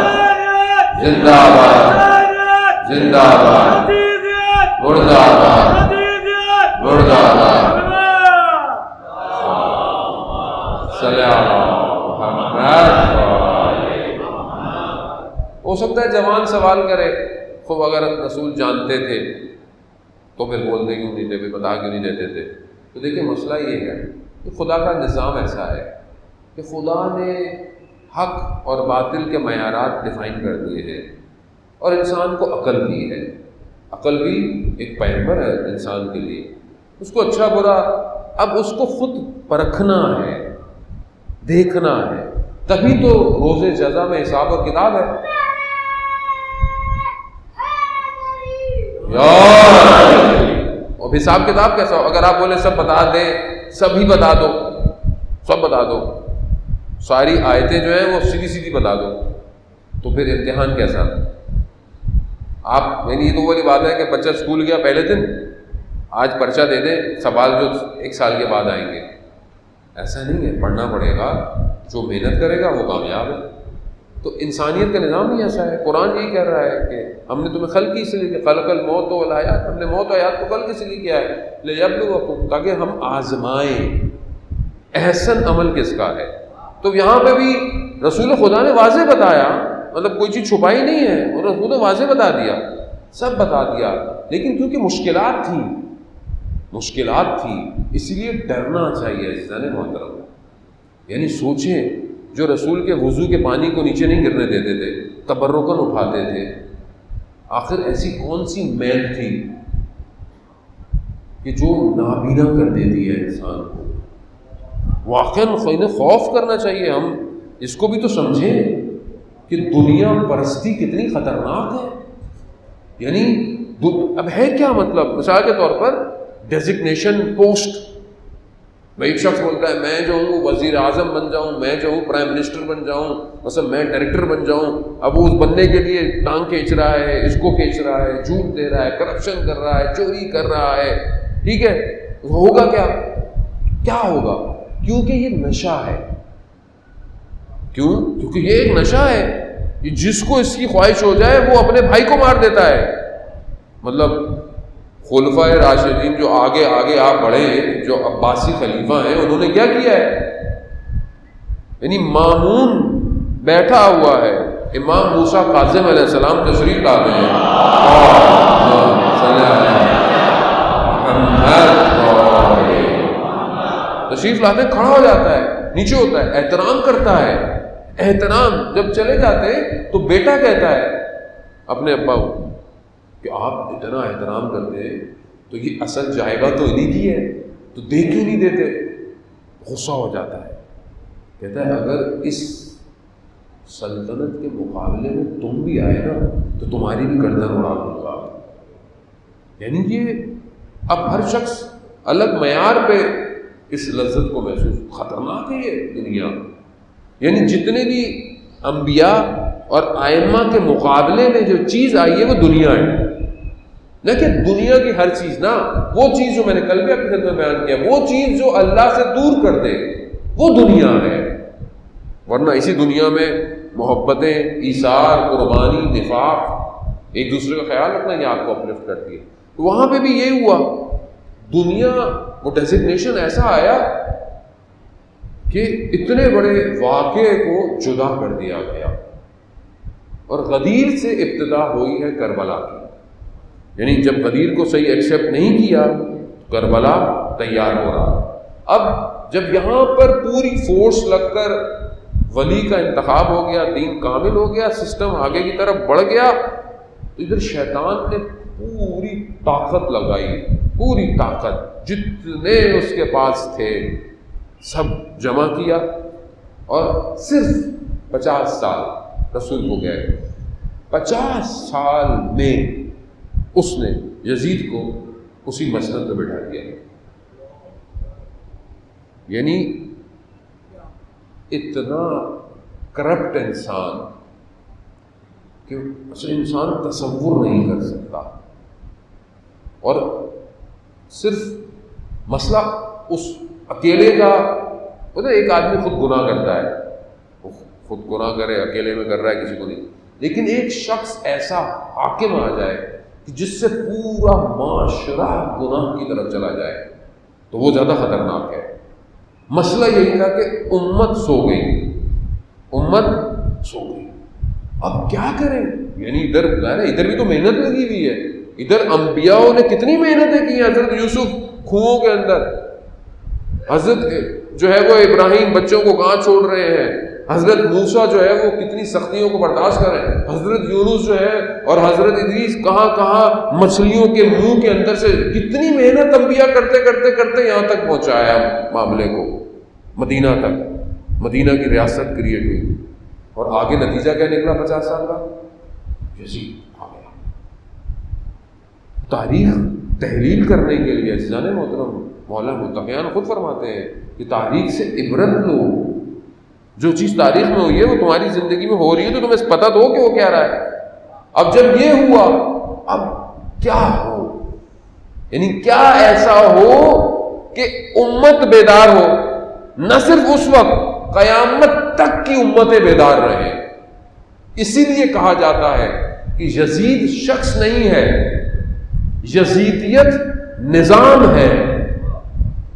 زندہ باد زندہ باد مردہ باد مردہ باد. ہو سکتا ہے جوان سوال کرے، خوب اگر رسول جانتے تھے تو پھر بولتے کیوں نہیں تھے، پھر بتا کیوں نہیں دیتے تھے. تو دیکھیں مسئلہ یہ ہے کہ خدا کا نظام ایسا ہے کہ خدا نے حق اور باطل کے معیارات ڈیفائن کر دیے ہیں، اور انسان کو عقل دی ہے. عقل بھی ایک پیغمبر ہے انسان کے لیے، اس کو اچھا برا اب اس کو خود پرکھنا ہے، دیکھنا ہے، تبھی تو روز جزا میں حساب اور کتاب ہے. اور حساب کتاب کیسا ہو؟ اگر آپ بولے سب بتا دیں، سب بتا دو، ساری آیتیں جو ہیں وہ سیدھی بتا دو، تو پھر امتحان کیسا؟ آپ یعنی یہ تو والی بات ہے کہ بچہ اسکول گیا پہلے دن، آج پرچہ دے دیں، سوال جو 1 سال کے بعد آئیں گے. ایسا نہیں ہے، پڑھنا پڑے گا، جو محنت کرے گا وہ کامیاب ہے. تو انسانیت کا نظام ہی ایسا ہے. قرآن یہی کہہ رہا ہے کہ ہم نے تمہیں خلق اس لیے کہ خلق الموت والحیات، ہم نے موت و حیات کو خلق اس لیے کیا ہے لیبلوکم، تاکہ ہم آزمائیں احسن عمل کس کا ہے. تو یہاں پہ بھی رسول خدا نے واضح بتایا، مطلب کوئی چیز چھپائی نہیں ہے، اور رسول نے واضح بتا دیا، سب بتا دیا. لیکن کیونکہ مشکلات تھی اس لیے ڈرنا چاہیے عزیزان محترم. یعنی سوچیں، جو رسول کے وضو کے پانی کو نیچے نہیں گرنے دیتے تھے، تبرکن اٹھاتے تھے، آخر ایسی کون سی میل تھی کہ جو نابینا کر دیتی ہے انسان کو؟ واقعاً خوف کرنا چاہیے. ہم اس کو بھی تو سمجھیں کہ دنیا پرستی کتنی خطرناک ہے. یعنی اب ہے کیا مطلب؟ مثال کے طور پر ڈیزگنیشن پوسٹ، میں ایک شخص بولتا ہے میں جو ہوں وزیر اعظم بن جاؤں، میں جو ہوں پرائم منسٹر بن جاؤں، مثلا میں ڈائریکٹر بن جاؤں. اب وہ اس بننے کے لیے ٹانگ کھینچ رہا ہے، اس کو کھینچ رہا ہے، جھوٹ دے رہا ہے، کرپشن کر رہا ہے، چوری کر رہا ہے. ٹھیک ہے، ہوگا کیا ہوگا؟ کیونکہ یہ نشہ ہے. کیونکہ یہ ایک نشہ ہے، جس کو اس کی خواہش ہو جائے وہ اپنے بھائی کو مار دیتا ہے. مطلب خلفائے راشدین جو آگے آپ بڑھے، جو عباسی خلیفہ ہیں، انہوں نے کیا کیا ہے؟ یعنی مامون بیٹھا ہوا ہے، امام موسیٰ کاظم علیہ السلام تشریف لاتے ہیں، تشریف لاتے ہیں، کھڑا ہو جاتا ہے، نیچے ہوتا ہے، احترام کرتا ہے. احترام جب چلے جاتے تو بیٹا کہتا ہے اپنے ابا کو کہ آپ اتنا احترام کرتے ہیں تو یہ اصل جائے گا تو انہیں کی ہے، تو دے کیوں نہیں دیتے؟ غصہ ہو جاتا ہے، کہتا ہے اگر اس سلطنت کے مقابلے میں تم بھی آئے نا تو تمہاری بھی گردن اڑا دوں گا. یعنی یہ اب ہر شخص الگ معیار پہ اس لذت کو محسوس. خطرناک ہے یہ دنیا. یعنی جتنے بھی انبیاء اور ائمہ کے مقابلے میں جو چیز آئی ہے وہ دنیا ہے. لیکن دنیا کی ہر چیز نا، وہ چیز جو میں نے کل بھی اپنے خدمت میں بیان کیا، وہ چیز جو اللہ سے دور کر دے وہ دنیا ہے. ورنہ اسی دنیا میں محبتیں، ایثار، قربانی، نفاق، ایک دوسرے کا خیال رکھنا، یہ آپ کو اپلفٹ کرتی ہے. تو وہاں پہ بھی یہ ہوا، دنیا وہ ڈیزگنیشن ایسا آیا کہ اتنے بڑے واقعے کو جدا کر دیا گیا، اور غدیر سے ابتدا ہوئی ہے کربلا کی، یعنی جب غدیر کو صحیح ایکسیپٹ نہیں کیا کربلا تیار ہو رہا۔ اب جب یہاں پر پوری فورس لگ کر ولی کا انتخاب ہو گیا، دین کامل ہو گیا، سسٹم آگے کی طرف بڑھ گیا، تو ادھر شیطان نے پوری طاقت لگائی، پوری طاقت جتنے اس کے پاس تھے سب جمع کیا، اور صرف 50 سال رسول کو گئے، 50 سال میں اس نے یزید کو اسی مسند پہ بٹھا دیا۔ یعنی اتنا کرپٹ انسان کہ انسان تصور نہیں کر سکتا، اور صرف مسئلہ اس اکیلے کا، ایک آدمی خود گناہ کرتا ہے، خود گناہ کرے اکیلے میں کر رہا ہے، کسی کو نہیں، لیکن ایک شخص ایسا حاکم آ جائے کہ جس سے پورا معاشرہ گناہ کی طرف چلا جائے تو وہ زیادہ خطرناک ہے۔ مسئلہ یہی تھا کہ امت سو گئی، امت سو گئی، اب کیا کریں؟ یعنی ادھر بھی تو محنت لگی ہوئی ہے، ادھر انبیاء نے کتنی محنتیں کی ہیں، حضرت یوسف کنوؤں کے اندر، حضرت جو ہے وہ ابراہیم بچوں کو کہاں چھوڑ رہے ہیں، حضرت موسیٰ جو ہے وہ کتنی سختیوں کو برداشت کر رہے ہیں، حضرت یونس جو ہے اور حضرت ادریس کہاں کہاں مچھلیوں کے منہ کے اندر سے، کتنی محنت انبیاء کرتے کرتے کرتے یہاں تک پہنچایا معاملے کو، مدینہ تک، مدینہ کی ریاست کریٹ ہوئی، اور آگے نتیجہ کیا نکلا 50 سال کا؟ یزید آ گیا۔ تاریخ تحلیل کرنے کے لیے عزیزان محترم مولانا متقیان خود فرماتے ہیں کہ تاریخ سے عبرت لو، جو چیز تاریخ میں ہوئی ہے وہ تمہاری زندگی میں ہو رہی ہے تو تمہیں پتہ تو ہو کہ وہ کیا رہا ہے۔ اب جب یہ ہوا اب کیا ہو، یعنی کیا ایسا ہو کہ امت بیدار ہو، نہ صرف اس وقت، قیامت تک کی امتیں بیدار رہیں۔ اسی لیے کہا جاتا ہے کہ یزید شخص نہیں ہے، یزیدیت نظام ہے،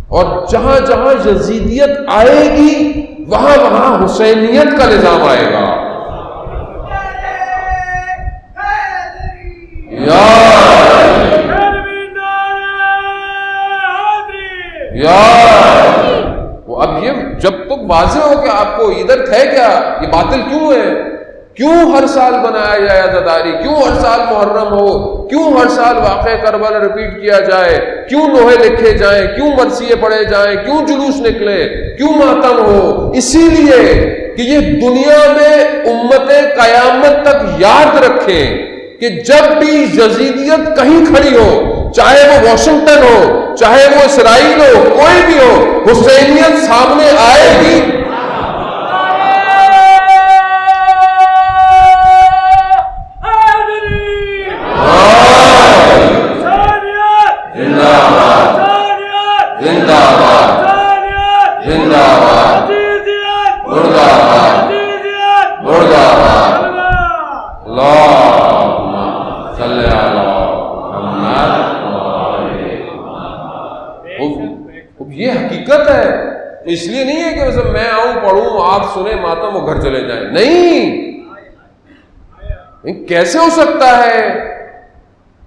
اور جہاں جہاں یزیدیت آئے گی وہاں وہاں حسینیت کا نظام آئے گا۔ وہ اب یہ جب تک واضح ہو کہ آپ کو ادھر ہے کیا، یہ باطل کیوں ہے، کیوں ہر سال بنایا جائے عزاداری، کیوں ہر سال محرم ہو، کیوں ہر سال واقعہ کربلا ریپیٹ کیا جائے، کیوں لوہے لکھے جائیں، کیوں مرثیے پڑھے جائیں، کیوں جلوس نکلے، کیوں ماتم ہو، اسی لیے کہ یہ دنیا میں امتیں قیامت تک یاد رکھیں کہ جب بھی یزیدیت کہیں کھڑی ہو، چاہے وہ واشنگٹن ہو، چاہے وہ اسرائیل ہو، کوئی بھی ہو، حسینیت سامنے آئے گی۔ یہ حقیقت ہے، اس لیے نہیں ہے کہ میں آؤں پڑھوں آپ سنیں ماتم وہ گھر چلے جائیں، نہیں۔ کیسے ہو سکتا ہے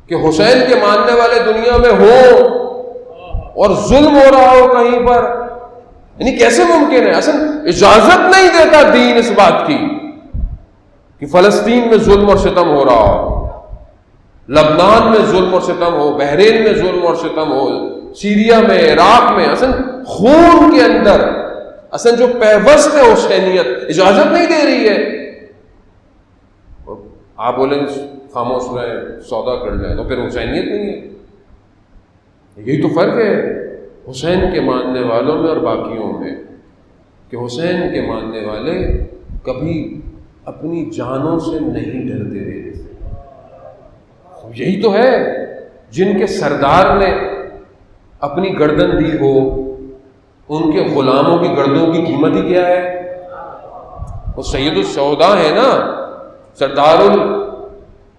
کہ حسین کے ماننے والے دنیا میں ہو اور ظلم ہو رہا ہو کہیں پر، یعنی کیسے ممکن ہے؟ اصل اجازت نہیں دیتا دین اس بات کی کہ فلسطین میں ظلم اور ستم ہو رہا ہو، لبنان میں ظلم اور ستم ہو، بحرین میں ظلم اور ستم ہو، سیریا میں، عراق میں، اصل خون کے اندر اصل جو پیوست ہے حسینیت اجازت نہیں دے رہی ہے۔ آپ بولیں خاموش رہیں، سودا کر لیں، تو پھر حسینیت نہیں ہے۔ یہی تو فرق ہے حسین کے ماننے والوں میں اور باقیوں میں، کہ حسین کے ماننے والے کبھی اپنی جانوں سے نہیں ڈرتے تھے۔ یہی تو ہے جن کے سردار نے اپنی گردن دی ہو، ان کے غلاموں کی گردنوں کی قیمت ہی کیا ہے؟ وہ سید الشہداء ہے نا، سردار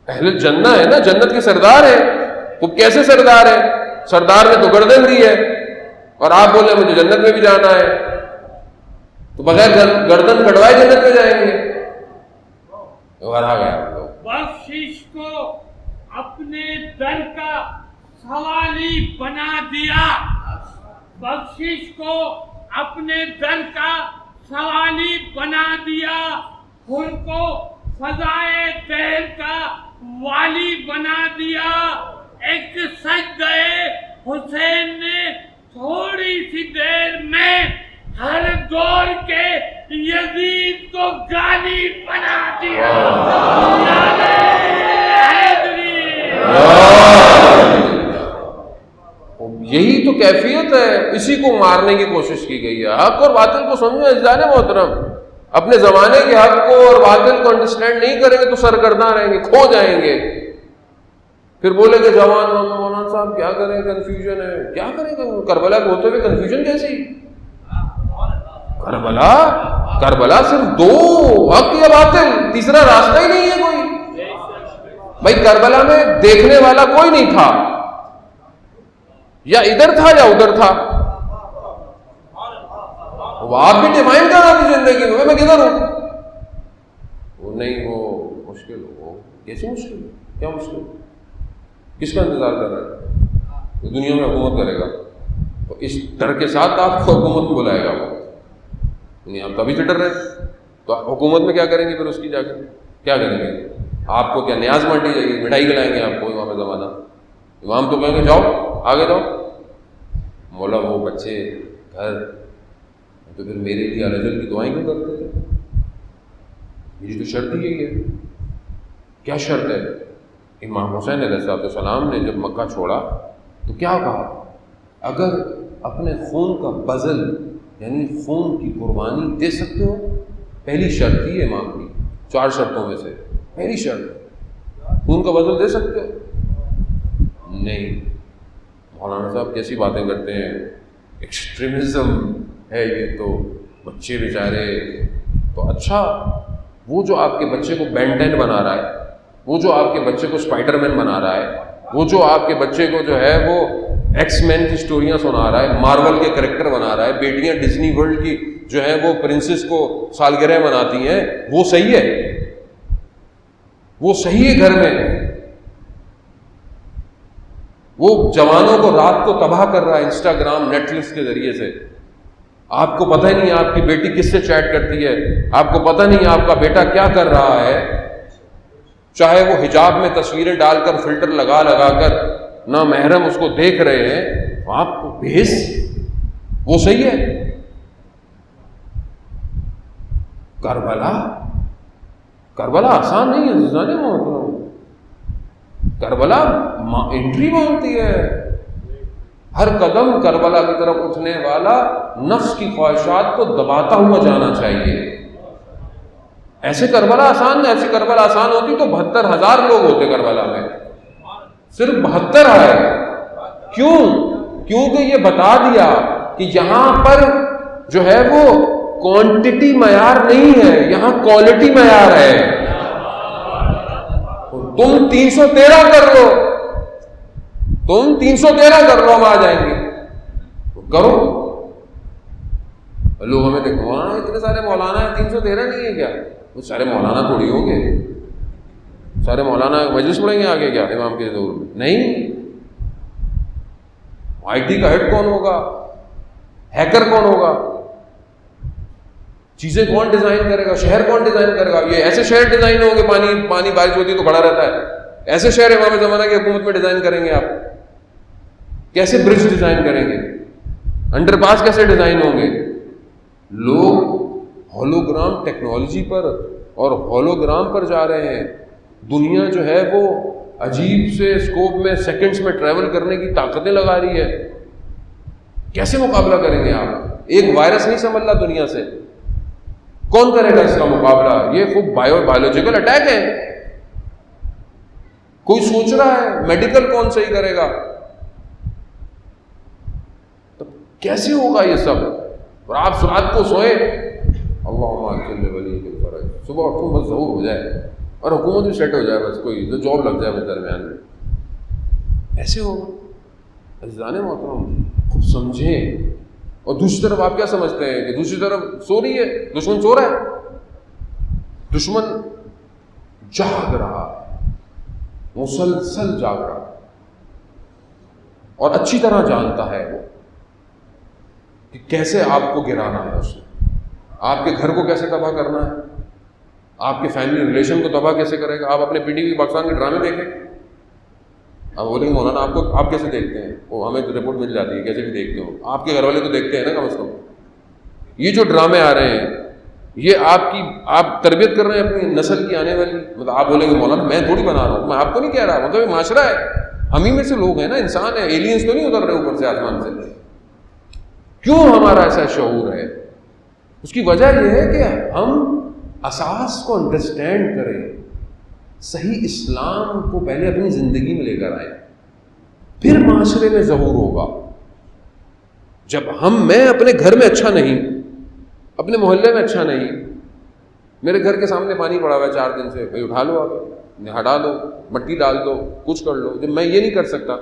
اہل الجنہ ہے نا، جنت کے سردار ہے۔ وہ کیسے سردار ہے؟ سردار نے تو گردن دی ہے اور آپ بولے مجھے جنت میں بھی جانا ہے، تو بغیر گردن کٹوائے جنت میں جائیں گے؟ ہرا گیا آپ لوگ۔ بخشش کو اپنے در کا سوالی بنا دیا، بخشش کو اپنے در کا سوالی بنا دیا، خود کو فضائے دہر کا والی بنا دیا۔ ایک سجدہ حسین نے تھوڑی سی دیر میں ہر دور کے یزید کو گالی بنا دیا۔ یہی تو کیفیت ہے، اسی کو مارنے کی کوشش کی گئی ہے۔ حق اور باطل کو سمجھو عزیزان محترم، اپنے زمانے کے حق کو اور باطل کو انڈرسٹینڈ نہیں کریں گے تو سرگرداں رہیں گے، کھو جائیں گے۔ پھر بولے کہ جوان مولانا صاحب کیا کریں، کنفیوژن ہے، کیا کریں گے؟ کربلا کے ہوتے ہوئے کنفیوژن کیسی؟ کربلا صرف دو، حق یا باطل، تیسرا راستہ ہی نہیں ہے کوئی۔ بھائی کربلا میں دیکھنے والا کوئی نہیں تھا، یا ادھر تھا یا ادھر تھا، وہ آپ بھی ڈیفائن کر رہا تھی زندگی میں کدھر ہوں؟ وہ نہیں، وہ مشکل ہو، کیسی مشکل؟ کیا مشکل؟ کس کا انتظار کر رہا ہے؟ دنیا میں حکومت کرے گا تو اس ڈر کے ساتھ آپ کو حکومت میں بلائے گا وہ، نہیں آپ کبھی سے ڈر رہے تو حکومت میں کیا کریں گے؟ پھر اس کی جا کے کیا کریں گے؟ آپ کو کیا نیاز بانٹی جائے گی؟ مٹھائی کھلائیں گے آپ کو امام زمانہ؟ امام تو کہیں گے جاؤ آگے جاؤ، مولا وہ بچے گھر، تو پھر میرے لیے رجل کی دعائیں کیوں کرتے تھے؟ میری تو شرط ہی یہی ہے۔ کیا شرط ہے؟ امام حسین علیہ السلام نے جب مکہ چھوڑا تو کیا کہا؟ اگر اپنے خون کا بذل یعنی خون کی قربانی دے سکتے ہو، پہلی شرط ہی امام کی 4 شرطوں میں سے پہلی شرط، خون کا بذل دے سکتے ہو؟ نہیں۔ مولانا صاحب کیسی باتیں کرتے ہیں، ایکسٹریمزم ہے یہ تو، بچے بیچارے تو اچھا، وہ جو آپ کے بچے کو بین 10 بنا رہا ہے، وہ جو آپ کے بچے کو اسپائڈر مین بنا رہا ہے، وہ جو آپ کے بچے کو جو ہے وہ ایکس مین کی سٹوریاں سنا رہا ہے، مارول کے کریکٹر بنا رہا ہے، بیٹیاں ڈزنی ورلڈ کی جو ہے وہ پرنسس کو سالگرہ مناتی ہیں، وہ صحیح ہے؟ وہ صحیح ہے گھر میں؟ وہ جوانوں کو رات کو تباہ کر رہا ہے انسٹاگرام نیٹ فلکس کے ذریعے سے، آپ کو پتہ ہی نہیں آپ کی بیٹی کس سے چیٹ کرتی ہے، آپ کو پتہ نہیں آپ کا بیٹا کیا کر رہا ہے، چاہے وہ حجاب میں تصویریں ڈال کر فلٹر لگا لگا کر نہ محرم اس کو دیکھ رہے ہیں، آپ کو بھیس وہ صحیح ہے؟ کربلا آسان نہیں ہے عزیزان محترم، کربلا انٹری مانگتی ہے، ہر قدم کربلا کی طرف اٹھنے والا نفس کی خواہشات کو دباتا ہوا جانا چاہیے۔ ایسے کربلا آسان، ایسی کربلا آسان ہوتی تو 72,000 لوگ ہوتے کربلا میں، صرف 72 آئے۔ کیوں؟ کیونکہ یہ بتا دیا کہ یہاں پر جو ہے وہ کوانٹٹی معیار نہیں ہے، یہاں کوالٹی معیار ہے۔ تم 313 کر لو، تم 313 کر لو، ہم آ جائیں گے، کرو۔ لوگ ہمیں دیکھو مولانا اتنے سارے مولانا ہیں، 313 نہیں ہے کیا؟ وہ سارے مولانا تھوڑی ہوں گے، سارے مولانا مجلس پڑھیں گے آگے کیا امام کے دور میں؟ نہیں۔ آئی ٹی کا ہیڈ کون ہوگا؟ ہیکر کون ہوگا؟ چیزیں کون ڈیزائن کرے گا؟ شہر کون ڈیزائن کرے گا؟ یہ ایسے شہر ڈیزائن ہوں گے، پانی بارش ہوتی تو کھڑا رہتا ہے، ایسے شہر امام زمانہ کی حکومت میں ڈیزائن کریں گے آپ؟ کیسے برج ڈیزائن کریں گے؟ انڈر پاس کیسے ڈیزائن ہوں گے؟ لوگ ہولوگرام ٹیکنالوجی پر اور ہولوگرام پر جا رہے ہیں، دنیا جو ہے وہ عجیب سے اسکوپ میں سیکنڈز میں ٹریول کرنے کی طاقتیں لگا رہی ہے، کیسے مقابلہ کریں گے آپ؟ ایک وائرس نہیں سنبھل رہا دنیا سے، کون کرے گا اس کا مقابلہ؟ یہ خوب بایولوجیکل اٹیک ہے، کوئی سوچ رہا ہے میڈیکل کون صحیح کرے گا؟ تو کیسے ہوگا یہ سب؟ اور آپ رات کو سوئیں اللہم صل ولی کے فرج، صبح اٹھوں بس ظہور ہو جائے اور حکومت بھی سیٹ ہو جائے، بس کوئی جو جاب لگ جائے بس درمیان میں، ایسے ہوگا؟ عزیزان محترم خوب سمجھیں. اور دوسری طرف آپ کیا سمجھتے ہیں کہ دوسری طرف سو رہی ہے, دشمن سو رہا ہے؟ دشمن جاگ رہا ہے, مسلسل جاگ رہا ہے, اور اچھی طرح جانتا ہے وہ کہ کیسے آپ کو گرانا ہے, اس نے آپ کے گھر کو کیسے تباہ کرنا ہے, آپ کے فیملی ریلیشن کو تباہ کیسے کرے گا. آپ اپنے پی ٹی وی پاکستان کے ڈرامے دیکھیں, آپ بولیں گے مولانا آپ کیسے دیکھتے ہیں؟ وہ ہمیں تو رپورٹ مل جاتی ہے, کیسے بھی دیکھتے ہو. آپ کے گھر والے تو دیکھتے ہیں نا کم از کم. یہ جو ڈرامے آ رہے ہیں یہ آپ تربیت کر رہے ہیں اپنی نسل کی آنے والی. مطلب آپ بولیں گے مولانا میں تھوڑی بنا رہا ہوں, میں آپ کو نہیں کہہ رہا, مطلب یہ معاشرہ ہے, ہم ہی میں سے لوگ ہیں نا, انسان ہے, ایلینز تو نہیں اتر رہے اوپر سے آسمان سے. کیوں ہمارا ایسا شعور ہے؟ اس کی وجہ یہ ہے کہ ہم اساس کو انڈرسٹینڈ کریں, صحیح اسلام کو پہلے اپنی زندگی میں لے کر آئیں, پھر معاشرے میں ظہور ہوگا. جب میں اپنے گھر میں اچھا نہیں, اپنے محلے میں اچھا نہیں, میرے گھر کے سامنے پانی پڑا ہوا ہے 4 دن سے, بھائی اٹھا لو, آپ ہٹا دو, مٹی ڈال دو, کچھ کر لو. جب میں یہ نہیں کر سکتا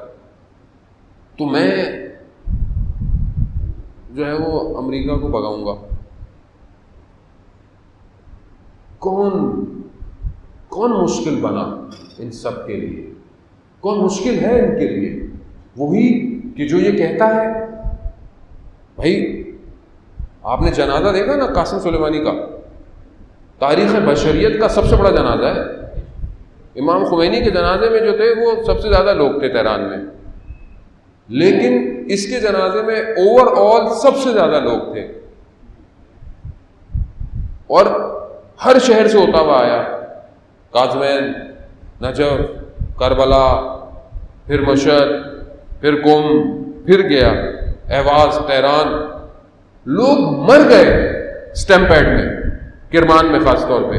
تو میں جو ہے وہ امریکہ کو بھگاؤں گا. کون مشکل بنا ان سب کے لیے؟ کون مشکل ہے ان کے لیے؟ وہی کہ جو یہ کہتا ہے. بھائی آپ نے جنازہ دیکھا نا قاسم سلیمانی کا, تاریخ بشریت کا سب سے بڑا جنازہ ہے. امام خمینی کے جنازے میں جو تھے وہ سب سے زیادہ لوگ تھے تہران میں, لیکن اس کے جنازے میں اوور آل سب سے زیادہ لوگ تھے, اور ہر شہر سے ہوتا ہوا آیا, قازوین, نجف, کربلا, پھر مشہد, پھر قم, پھر گیا اہواز, تہران. لوگ مر گئے اسٹیمپ پیڈ میں, کرمان میں خاص طور پہ.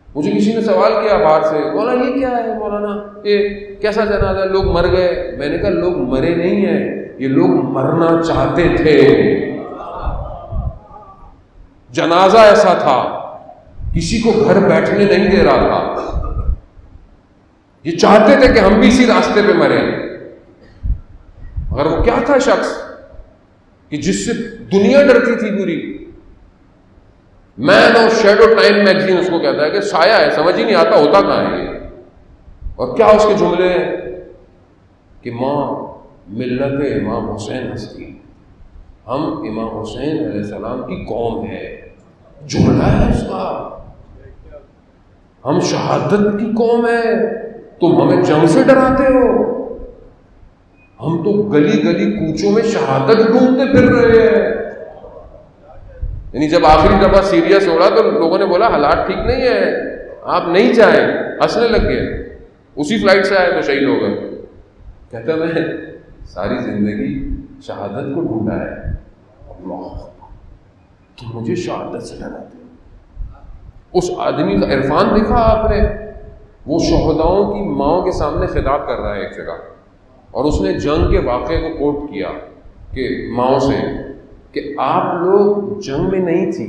مجھے کسی نے سوال کیا باہر سے, مولانا یہ کیا ہے, مولانا یہ کیسا جنازہ ہے, لوگ مر گئے. میں نے کہا لوگ مرے نہیں ہیں, یہ لوگ مرنا چاہتے تھے. جنازہ ایسا تھا کسی کو گھر بیٹھنے نہیں دے رہا تھا. یہ چاہتے تھے کہ ہم بھی اسی راستے پہ مریں. مگر وہ کیا تھا شخص کہ جس سے دنیا ڈرتی تھی پوری. مین آف شیڈو ٹائم میگزین اس کو کہتا ہے کہ سایہ ہے, سمجھ ہی نہیں آتا ہوتا کہاں ہے یہ. اور کیا اس کے جملے ہیں کہ ماں ملت امام حسین ہستی, ہم امام حسین علیہ السلام کی قوم ہے. جملہ ہے اس کا, ہم شہادت کی قوم ہے, تم ہمیں جنگ سے ڈراتے ہو. ہم تو گلی گلی کوچوں میں شہادت ڈھونڈتے پھر رہے ہیں. یعنی جب آخری دفعہ سیریا سے اڑا تو لوگوں نے بولا حالات ٹھیک نہیں ہے, آپ نہیں جائیں, ہنسنے لگ گئے. اسی فلائٹ سے آئے تو شہید ہو گئے. کہتا میں ساری زندگی شہادت کو ڈھونڈا ہے, اللہ تو مجھے شہادت سے ڈراتے. اس آدمی کا عرفان دیکھا آپ نے, وہ شہداؤں کی ماؤں کے سامنے خطاب کر رہا ہے ایک جگہ, اور اس نے جنگ کے واقعے کو کوٹ کیا کہ ماؤں سے کہ آپ لوگ جنگ میں نہیں تھی,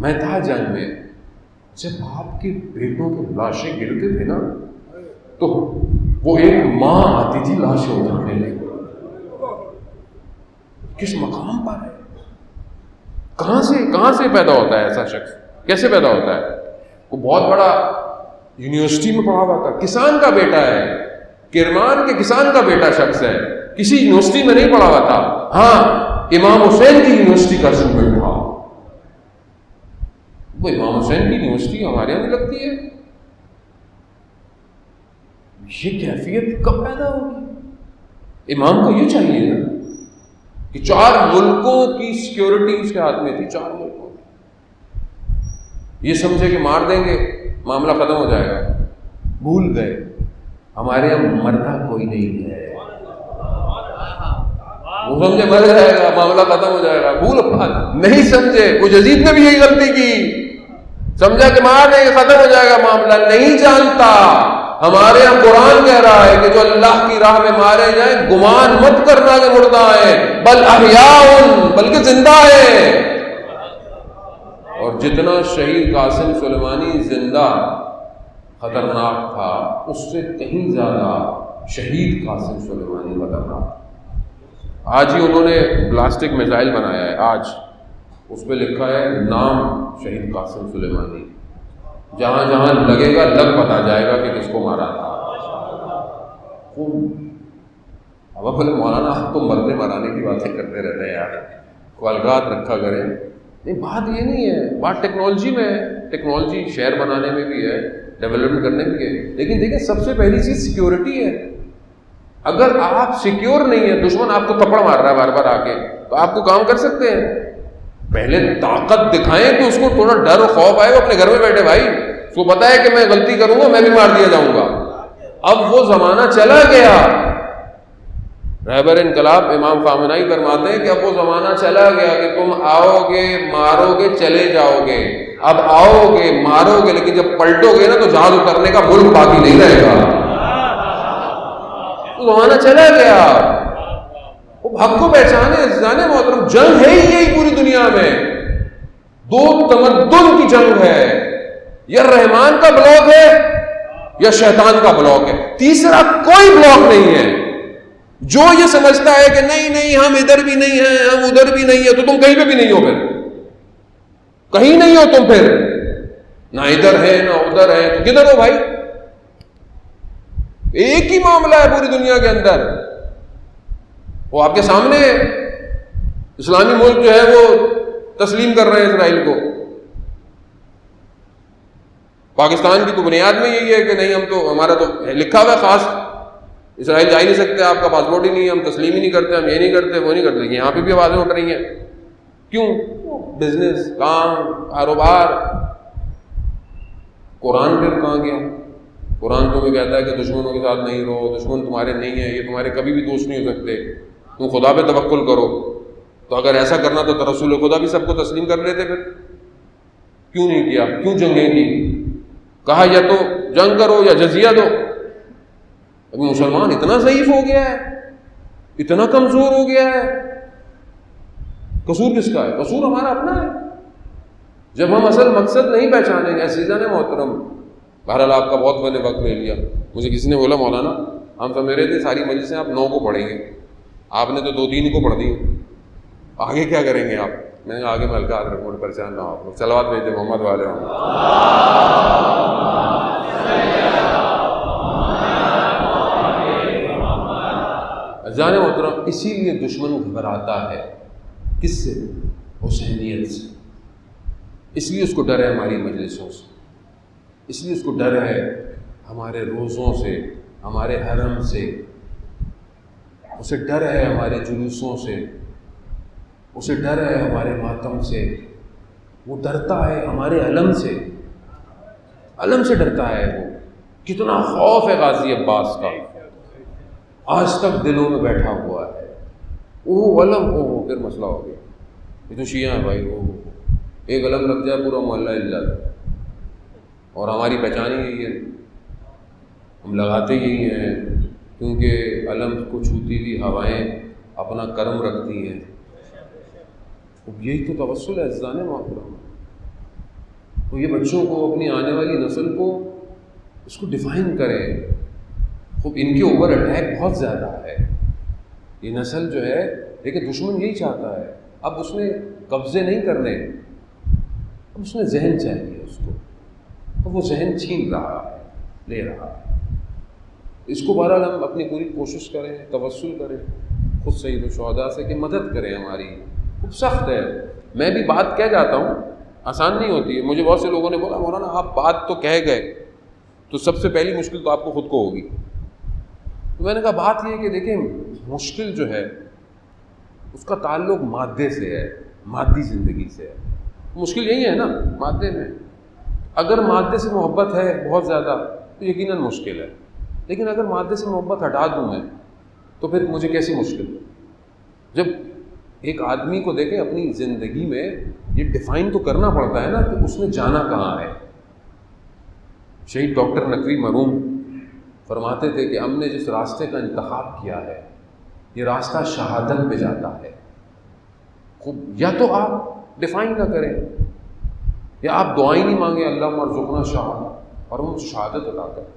میں تھا جنگ میں. جب آپ کے بیٹوں کی لاشیں گرتے تھے نا تو وہ ایک ماں آتی تھی لاشیں اٹھانے لگی. کس مقام پر ہے؟ کہاں سے پیدا ہوتا ہے ایسا شخص؟ کیسے پیدا ہوتا ہے؟ وہ بہت بڑا یونیورسٹی میں پڑھا ہوا تھا, کسان کا بیٹا ہے, کرمان کے کسان کا بیٹا شخص ہے, کسی یونیورسٹی میں نہیں پڑھا ہوا تھا. ہاں امام حسین کی یونیورسٹی کا اسٹوڈنٹ تھا. وہ امام حسین کی یونیورسٹی ہمارے یہاں بھی لگتی ہے. یہ کیفیت کب پیدا ہوگی؟ امام کو یہ چاہیے نا کہ 4 ملکوں کی سیکیورٹی اس کے ہاتھ میں تھی, 4 ملکوں. یہ سمجھے کہ مار دیں گے معاملہ ختم ہو جائے گا. بھول گئے ہمارے یہاں مرتا کوئی نہیں ہے. وہ سمجھے مر جائے گا معاملہ ختم ہو جائے گا, بھول نہیں سمجھے. وہ یزید نے بھی یہی غلطی کی, سمجھا کہ مار دیں گے ختم ہو جائے گا معاملہ. نہیں جانتا ہمارے یہاں قرآن کہہ رہا ہے کہ جو اللہ کی راہ میں مارے جائیں گمان مت کرنا کہ مردہ ہیں, بل احیاء, بلکہ زندہ ہیں. اور جتنا شہید قاسم سلیمانی زندہ خطرناک تھا, اس سے کہیں زیادہ شہید قاسم سلیمانی خطرناک. آج ہی انہوں نے بلاسٹک میزائل بنایا ہے, آج اس پہ لکھا ہے نام شہید قاسم سلیمانی. جہاں جہاں لگے گا لگ پتا جائے گا کہ کس کو مارا تھا. اب بولے مولانا آپ تو مرنے مرانے کی باتیں کرتے رہتے ہیں یار, خلقات رکھا کریں. نہیں, بات یہ نہیں ہے, بات ٹیکنالوجی میں ہے. ٹیکنالوجی شہر بنانے میں بھی ہے, ڈیولپمنٹ کرنے میں بھی ہے, لیکن دیکھیں سب سے پہلی چیز سیکیورٹی ہے. اگر آپ سیکیور نہیں ہیں, دشمن آپ کو تھپڑ مار رہا ہے بار بار آ کے, تو آپ کو کام کر سکتے ہیں. پہلے طاقت دکھائیں تو اس کو تھوڑا ڈر و خوف آئے گا. اپنے گھر میں بیٹھے بھائی, اس کو پتا ہے کہ میں غلطی کروں گا میں بھی مار دیا جاؤں گا. اب وہ زمانہ چلا گیا. رہبر انقلاب امام خامنہئی فرماتے ہیں کہ اب وہ زمانہ چلا گیا کہ تم آؤ گے, مارو گے, چلے جاؤ گے. اب آؤ گے, مارو گے, لیکن جب پلٹو گے نا تو جہاز اترنے کا ملک باقی نہیں رہے گا. وہ زمانہ چلا گیا. وہ حق کو پہچانے. جانے محترم, جنگ ہے ہی یہی پوری دنیا میں. دو تمدن کی جنگ ہے, یا رحمان کا بلاک ہے یا شیطان کا بلاک ہے. تیسرا کوئی بلاک نہیں ہے. جو یہ سمجھتا ہے کہ نہیں نہیں ہم ادھر بھی نہیں ہیں, ہم ادھر بھی نہیں ہیں, تو تم کہیں پہ بھی نہیں ہو. پھر کہیں نہیں ہو تم, پھر نہ ادھر ہے نہ ادھر ہے, تو کدھر ہو بھائی؟ ایک ہی معاملہ ہے پوری دنیا کے اندر, وہ آپ کے سامنے ہے. اسلامی ملک جو ہے وہ تسلیم کر رہے ہیں اسرائیل کو. پاکستان کی تو بنیاد میں یہی ہے کہ نہیں, ہم تو, ہمارا تو لکھا ہوا ہے خاص, اسرائیل جا ہی نہیں سکتے, آپ کا پاسپورٹ ہی نہیں ہے, ہم تسلیم ہی نہیں کرتے, ہم یہ نہیں کرتے, وہ نہیں کرتے. یہاں پہ بھی آوازیں اٹھ رہی ہیں. کیوں؟ بزنس, کام, کاروبار. قرآن پھر کہاں گیا؟ قرآن تمہیں کہتا ہے کہ دشمنوں کے ساتھ نہیں رہو, دشمن تمہارے نہیں ہیں, یہ تمہارے کبھی بھی دوست نہیں ہو سکتے, تم خدا پہ توکل کرو. تو اگر ایسا کرنا تو رسول خدا بھی سب کو تسلیم کر لیتے. پھر کیوں نہیں کیا؟ کیوں جنگیں کی؟ کہا یا تو جنگ کرو یا جزیہ دو. ابھی مسلمان اتنا ضعیف ہو گیا ہے, اتنا کمزور ہو گیا ہے. قصور کس کا ہے؟ قصور ہمارا اپنا ہے. جب ہم اصل مقصد نہیں پہچانیں گے. عزیزان محترم, بہرحال آپ کا بہت میں نے وقت لے لیا. مجھے کسی نے بولا مولانا ہم سمجھ رہے تھے ساری مجلسیں آپ 9 کو پڑھیں گے, آپ نے تو 2-3 کو پڑھ دی, آگے کیا کریں گے آپ؟ میں نے آگے میں ہلکا ہاتھ رکھوں, پریشان نہ ہو آپ لوگ. صلوات بھیج دیں محمد والے. جان محترم, اسی لیے دشمن گھبراتا ہے. کس سے؟ حسینیت سے. اس لیے اس کو ڈر ہے ہماری مجلسوں سے, اس لیے اس کو ڈر ہے ہمارے روزوں سے, ہمارے حرم سے, اسے ڈر ہے ہمارے جلوسوں سے, اسے ڈر ہے ہمارے ماتم سے. وہ ڈرتا ہے ہمارے علم سے, علم سے ڈرتا ہے. وہ کتنا خوف ہے غازی عباس کا, آج تک دلوں میں بیٹھا ہوا ہے. وہ علم ہو پھر مسئلہ ہو گیا. یہ تو شیعہ ہیں بھائی, وہ ایک علم لگ جائے پورا محلہ ہل جاتا ہے. اور ہماری پہچان ہی یہی ہے, ہم لگاتے یہی ہیں, کیونکہ علم کو چھوتی ہوئی ہوائیں اپنا کرم رکھتی ہیں. یہی تو توسل ہے عزیزان محترم. تو یہ بچوں کو, اپنی آنے والی نسل کو اس کو ڈیفائن کریں. خوب ان کے اوپر اٹیک بہت زیادہ ہے. یہ نسل جو ہے, لیکن دشمن یہی چاہتا ہے. اب اس نے قبضے نہیں کرنے, اب اس نے ذہن چاہیے اس کو, اب وہ ذہن چھین رہا ہے, لے رہا ہے. اس کو بہرحال ہم اپنی پوری کوشش کریں, توسل کریں خود سید الشہداء سے کہ مدد کریں ہماری. خوب سخت ہے, میں بھی بات کہہ جاتا ہوں, آسان نہیں ہوتی ہے. مجھے بہت سے لوگوں نے بولا مولانا آپ بات تو کہہ گئے, تو سب سے پہلی مشکل تو آپ کو خود کو ہوگی. تو میں نے کہا بات یہ ہے کہ دیکھیں, مشکل جو ہے اس کا تعلق مادے سے ہے, مادی زندگی سے ہے. مشکل یہی ہے نا مادے میں. اگر مادے سے محبت ہے بہت زیادہ تو یقیناً مشکل ہے, لیکن اگر مادے سے محبت ہٹا دوں میں تو پھر مجھے کیسی مشکل. جب ایک آدمی کو دیکھیں اپنی زندگی میں یہ ڈیفائن تو کرنا پڑتا ہے نا کہ اس نے جانا کہاں ہے. شہید ڈاکٹر نقوی مرحوم فرماتے تھے کہ ہم نے جس راستے کا انتخاب کیا ہے یہ راستہ شہادت پہ جاتا ہے. خوب, یا تو آپ ڈیفائن نہ کریں, یا آپ دعائیں نہیں مانگیں اللہ ارزقنا شہادت اور ہم شہادت عطا کریں,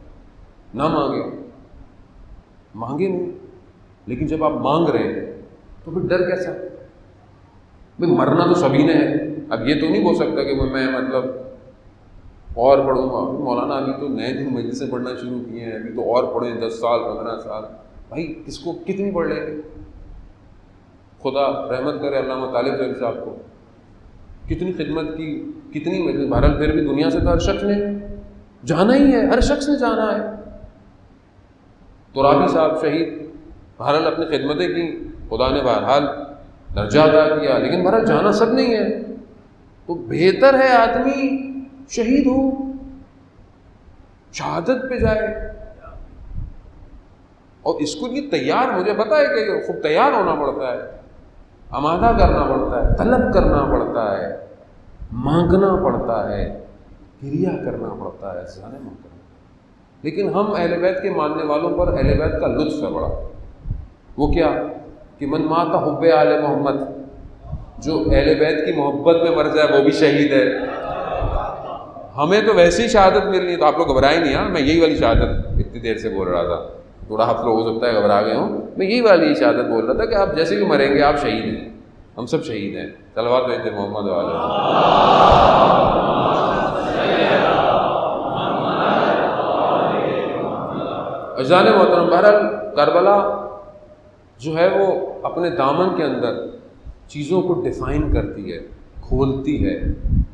نہ مانگیں. مانگے نہیں، لیکن جب آپ مانگ رہے ہیں تو پھر ڈر کیسا؟ بھائی مرنا تو سبھی نے ہے، اب یہ تو نہیں ہو سکتا کہ میں مطلب اور پڑھوں گا، مولانا ابھی تو نئے دن مجلسیں پڑھنا شروع کیے ہیں، ابھی تو اور پڑھیں 10 سال 15 سال، بھائی کس کو کتنی پڑھ لیں گے؟ خدا رحمت کرے علامہ طالب ظفر صاحب کو، کتنی خدمت کی، کتنی مجلس، بہرحال پھر بھی دنیا سے تو ہر شخص نے جانا ہی ہے، ہر شخص نے جانا ہے۔ ترابی صاحب شہید، بہرحال اپنی خدمتیں کی، خدا نے بہرحال درجہ عطا کیا، لیکن بہرحال جانا سب نہیں ہے، تو بہتر ہے آدمی شہید ہو، شہادت پہ جائے، اور اس کو یہ تیار، مجھے پتا ہے کہ خوب تیار ہونا پڑتا ہے، آمادہ کرنا پڑتا ہے، طلب کرنا پڑتا ہے، مانگنا پڑتا ہے، گریہ کرنا پڑتا ہے، ظالم کرنا۔ لیکن ہم اہل بیت کے ماننے والوں پر اہل بیت کا لطف ہے بڑا، وہ کیا کہ من مات حب آل محمد، جو اہل بیت کی محبت میں مر جائے وہ بھی شہید ہے۔ ہمیں تو ویسی شہادت ملنی ہے، تو آپ لوگ گھبرائے نہیں، ہاں میں یہی والی شہادت اتنی دیر سے بول رہا تھا، تھوڑا آپ لوگ ہو سکتا ہے گھبرا گئے ہوں، میں یہی والی شہادت بول رہا تھا کہ آپ جیسے بھی مریں گے آپ شہید ہیں، ہم سب شہید ہیں۔ صلوات بھیجتے محمد والے۔ اجزان محترم، بہرحال کربلا جو ہے وہ اپنے دامن کے اندر چیزوں کو ڈیفائن کرتی ہے، کھولتی ہے،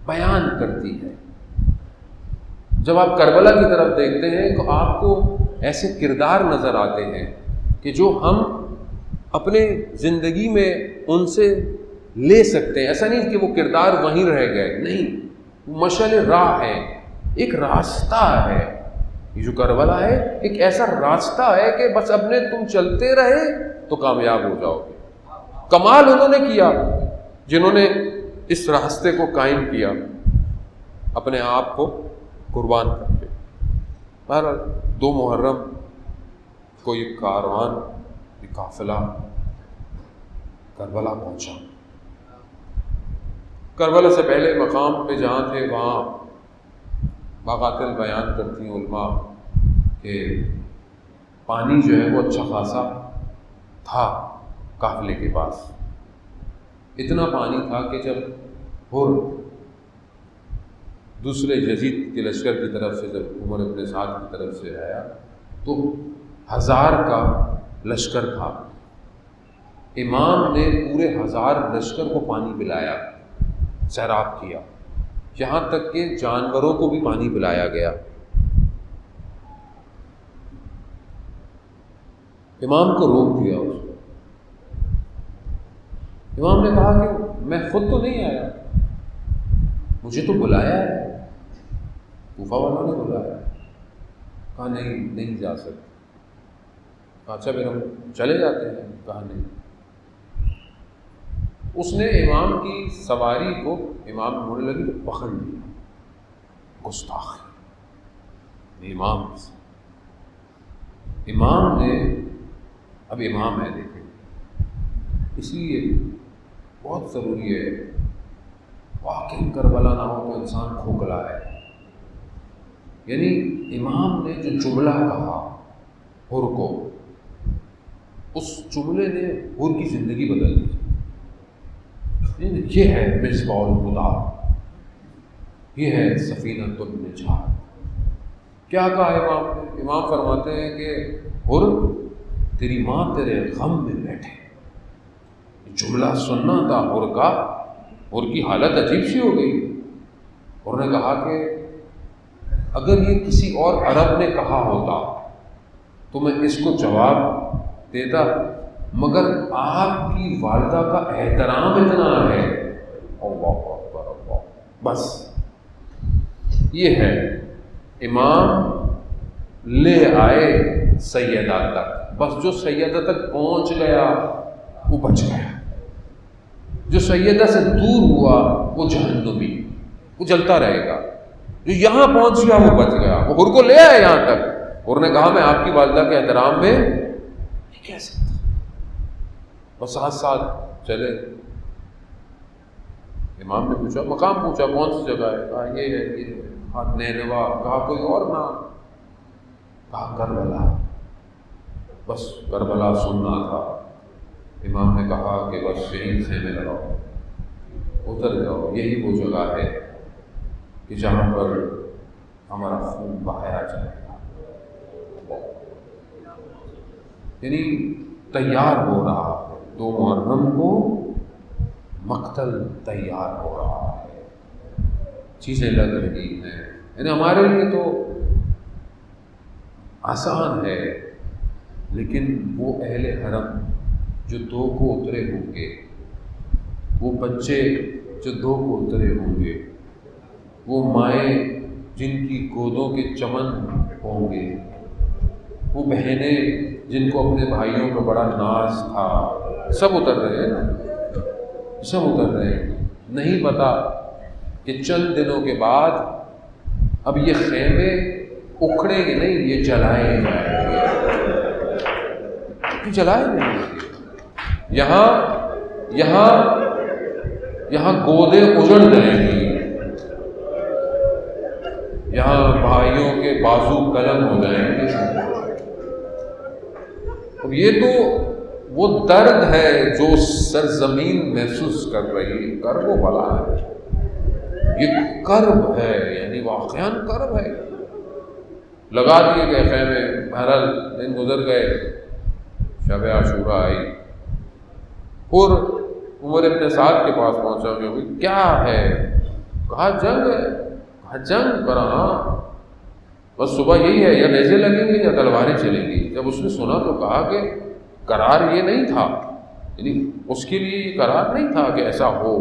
بیان کرتی ہے۔ جب آپ کربلا کی طرف دیکھتے ہیں تو آپ کو ایسے کردار نظر آتے ہیں کہ جو ہم اپنے زندگی میں ان سے لے سکتے ہیں۔ ایسا نہیں کہ وہ کردار وہیں رہ گئے، نہیں، وہ مشعل راہ ہے، ایک راستہ ہے۔ یہ جو کربلا ہے ایک ایسا راستہ ہے کہ بس اپنے تم چلتے رہے تو کامیاب ہو جاؤ گے۔ کمال انہوں نے کیا جنہوں نے اس راستے کو قائم کیا، اپنے آپ کو قربان کر کے۔ بہرحال 2 محرم کو یہ کاروان، یہ قافلہ کربلا پہنچا۔ کربلا سے پہلے مقام پہ جہاں تھے وہاں باقاتل بیان کرتی ہیں علماء کہ پانی جو ہے وہ اچھا خاصا تھا قافلے کے پاس، اتنا پانی تھا کہ جب ہر دوسرے یزید کے لشکر کی طرف سے، جب عمر ابن سعد کی طرف سے آیا تو 1000 کا لشکر تھا، امام نے پورے 1000 لشکر کو پانی پلایا، سیراب کیا، یہاں تک کہ جانوروں کو بھی پانی پلایا گیا۔ امام کو روک دیا اس کو۔ امام نے کہا کہ میں خود تو نہیں آیا، مجھے تو بلایا ہے، کوفہ والوں نے بلایا۔ کہا نہیں جا سکتے۔ کہا اچھا پھر ہم چلے جاتے ہیں۔ کہا نہیں۔ اس نے امام کی سواری کو، امام ہونے لگی تو پکڑ لیا، گستاخی امام نے، اب امام ہے دیکھیں، اس لیے بہت ضروری ہے، واقعی کربلا نہ ہو تو انسان کھوکھلا ہے۔ یعنی امام نے جو جملہ کہا حر کو، اس جملے نے حر کی زندگی بدل دی۔ یہ ہے مصباح الہدیٰ، یہ ہے سفینۃ النجات۔ کیا کہا امام نے؟ امام فرماتے ہیں کہ حر تیری ماں تیرے غم میں بیٹھے۔ جملہ سننا تھا حر کا، حر کی حالت عجیب سی ہو گئی۔ حر نے کہا کہ اگر یہ کسی اور عرب نے کہا ہوتا تو میں اس کو جواب دیتا، مگر آپ کی والدہ کا احترام اتنا ہے، اللہ اکبر اللہ، بس یہ ہے۔ امام لے آئے سیدہ تک، بس جو سیدہ تک پہنچ گیا وہ بچ گیا، جو سیدہ سے دور ہوا وہ جہنمی، وہ جلتا رہے گا، جو یہاں پہنچ گیا وہ بچ گیا۔ وہ حر کو لے آئے یہاں تک، حر نے کہا میں آپ کی والدہ کے احترام میں یہ کہہ سکتا، بس ساتھ چلے۔ امام نے پوچھا، مقام پوچھا کون سی جگہ ہے؟ کہا یہ ہے، یہ ہے۔ کہا نینوا؟ کہا کوئی اور نام؟ کہا کربلا۔ بس کربلا سننا تھا. امام نے کہا کہ بس یہیں خیمے لگاؤ، اتر جاؤ. یہی وہ جگہ ہے کہ جہاں پر ہمارا خون بہایا جائے گا. یعنی تیار ہو رہا ہے 2 محرم کو، مقتل تیار ہو رہا ہے، چیزیں لگ رہی ہیں. یعنی ہمارے لیے تو آسان ہے، لیکن وہ اہل حرم جو 2 کو اترے ہوں گے، وہ بچے جو 2 کو اترے ہوں گے، وہ مائیں جن کی گودوں کے چمن ہوں گے، وہ بہنیں جن کو اپنے بھائیوں کا بڑا ناز تھا، سب اتر رہے ہیں نا، سب اتر رہے ہیں. نہیں پتا کہ چند دنوں کے بعد اب یہ خیمے اکھڑیں گے نہیں، یہ جلائے جائیں گے، یہ جلائے جائیں گے. یہاں گودیں اجڑ جائیں گی، یہاں بھائیوں کے بازو قلم ہو جائیں گے. اب یہ تو وہ درد ہے جو سرزمین محسوس کر رہی ہے. کرب و بلا ہے، یہ کرب ہے، یعنی واقعاً کرب ہے. لگا دیے گئے خیمے، بہرحال دن گزر گئے، شب عاشورہ آئی. اور عمر ابن سعد کے پاس پہنچا کہ کیا ہے؟ کہا جنگ ہے. کہا جنگ پر ہاں بس صبح یہی ہے، یا نیزے لگیں گے یا تلواریں چلیں گی. جب اس نے سنا تو کہا کہ قرار یہ نہیں تھا، یعنی اس کے لیے یہ قرار نہیں تھا کہ ایسا ہو.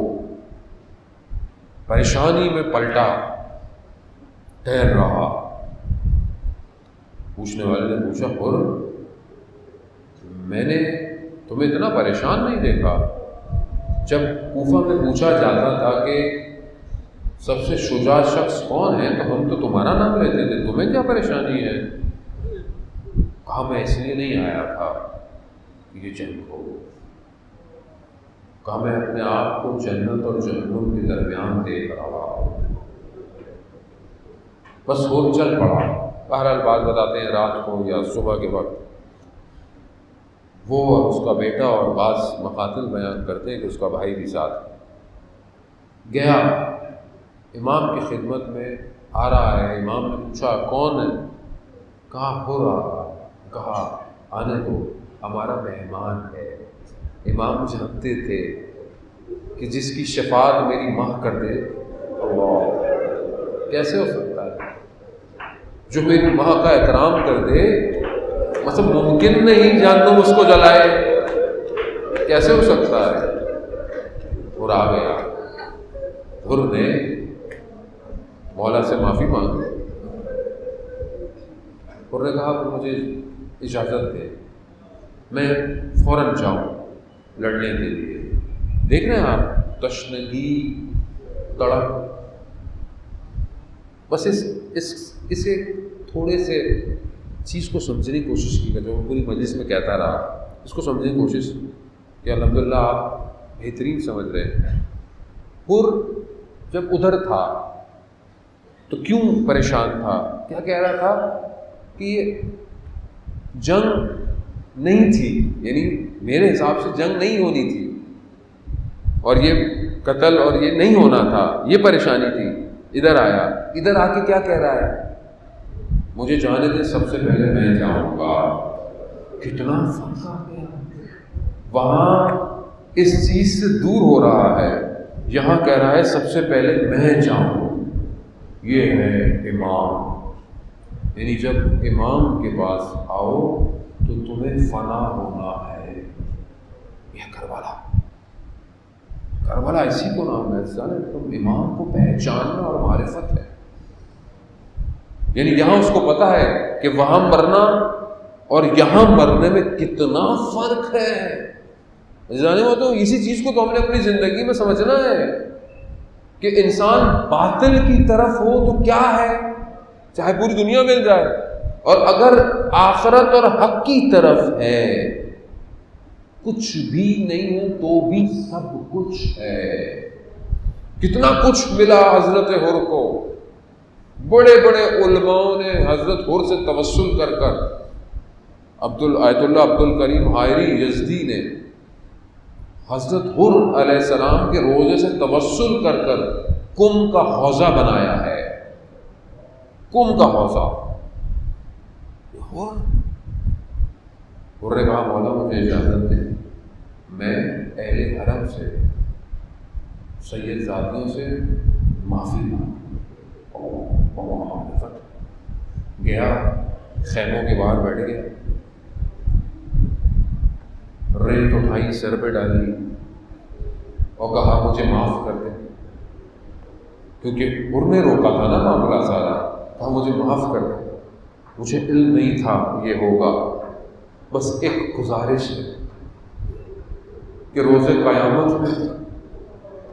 پریشانی میں پلٹا، ٹھہر رہا. پوچھنے والے نے پوچھا اور میں نے تمہیں اتنا پریشان نہیں دیکھا. جب کوفہ میں پوچھا جاتا تھا کہ سب سے شجاع شخص کون ہے تو ہم تو تمہارا نام لیتے تھے، تمہیں کیا پریشانی ہے؟ کہا میں اس لیے نہیں آیا تھا کہ یہ جنگ ہو. کہا میں اپنے آپ کو جنت اور جہنم کے درمیان دیکھ رہا ہوں. بس ہو چل پڑا. بہرحال بات بتاتے ہیں رات کو یا صبح کے وقت وہ اور اس کا بیٹا، اور بعض مقاتل بیان کرتے ہیں کہ اس کا بھائی بھی ساتھ گیا. امام کی خدمت میں آ رہا ہے. امام نے پوچھا کون ہے؟ کہا ہو رہا. کہا آنے دو، ہمارا مہمان ہے. امام جانتے تھے کہ جس کی شفاعت میری ماں کر دے، اللہ کیسے ہو سکتا ہے؟ جو میری ماں کا احترام کر دے، مطلب ممکن نہیں جہنم اس کو جلائے، کیسے ہو سکتا ہے؟ اور آ گیا. حر نے مولا سے معافی مانگی. حر نے کہا کہ مجھے اجازت دے، میں فوراً جاؤں لڑنے کے لیے. دیکھ رہے ہیں آپ تشنگی، تڑپ. بس اسے تھوڑے سے چیز کو سمجھنے کی کوشش کی، جو پوری مجلس میں کہتا رہا، اس کو سمجھنے کی کوشش کہ الحمدللہ آپ بہترین سمجھ رہے ہیں. اور جب ادھر تھا تو کیوں پریشان تھا؟ کیا کہہ رہا تھا کہ یہ جنگ نہیں تھی، یعنی میرے حساب سے جنگ نہیں ہونی تھی، اور یہ قتل اور یہ نہیں ہونا تھا، یہ پریشانی تھی. ادھر آیا، ادھر آ کے کیا کہہ رہا ہے؟ مجھے جانے دے، سب سے پہلے میں جاؤں گا. کتنا فرق آ گیا. وہاں اس چیز سے دور ہو رہا ہے، یہاں کہہ رہا ہے سب سے پہلے میں جاؤں. یہ ہے امام. یعنی جب امام کے پاس آؤ تو تمہیں فنا ہونا ہے. یہ کربلا اسی کو نام ہے. تم امام کو پہچاننا اور معرفت ہے. یعنی یہاں اس کو پتا ہے کہ وہاں مرنا اور یہاں مرنے میں کتنا فرق ہے. جانے وہ تو اسی چیز کو تو ہم نے اپنی زندگی میں سمجھنا ہے کہ انسان باطل کی طرف ہو تو کیا ہے، چاہے پوری دنیا مل جائے، اور اگر آخرت اور حق کی طرف ہے کچھ بھی نہیں ہے تو بھی سب کچھ ہے. کتنا کچھ ملا حضرت حر کو. بڑے بڑے علماء نے حضرت حر سے توسل کر کر آیت اللہ عبد الکریم حائری یزدی نے حضرت حر علیہ السلام کے روزے سے توسل کر کر کم کا حوضہ بنایا ہے. کم کا حوضہ. حر نے کہا مولا مجھے اجازت دے، میں اہل حرم سے سید زادیوں سے معافی مانگوں. گیا خیموں کے باہر بیٹھ گیا، ریت اٹھائی سر پہ ڈالی اور کہا مجھے معاف کر دے، کیونکہ حر نے روکا تھا نا معاملہ سارا. کہا مجھے معاف کر دے، مجھے علم نہیں تھا یہ ہوگا، بس ایک گزارش ہے کہ روز قیامت میں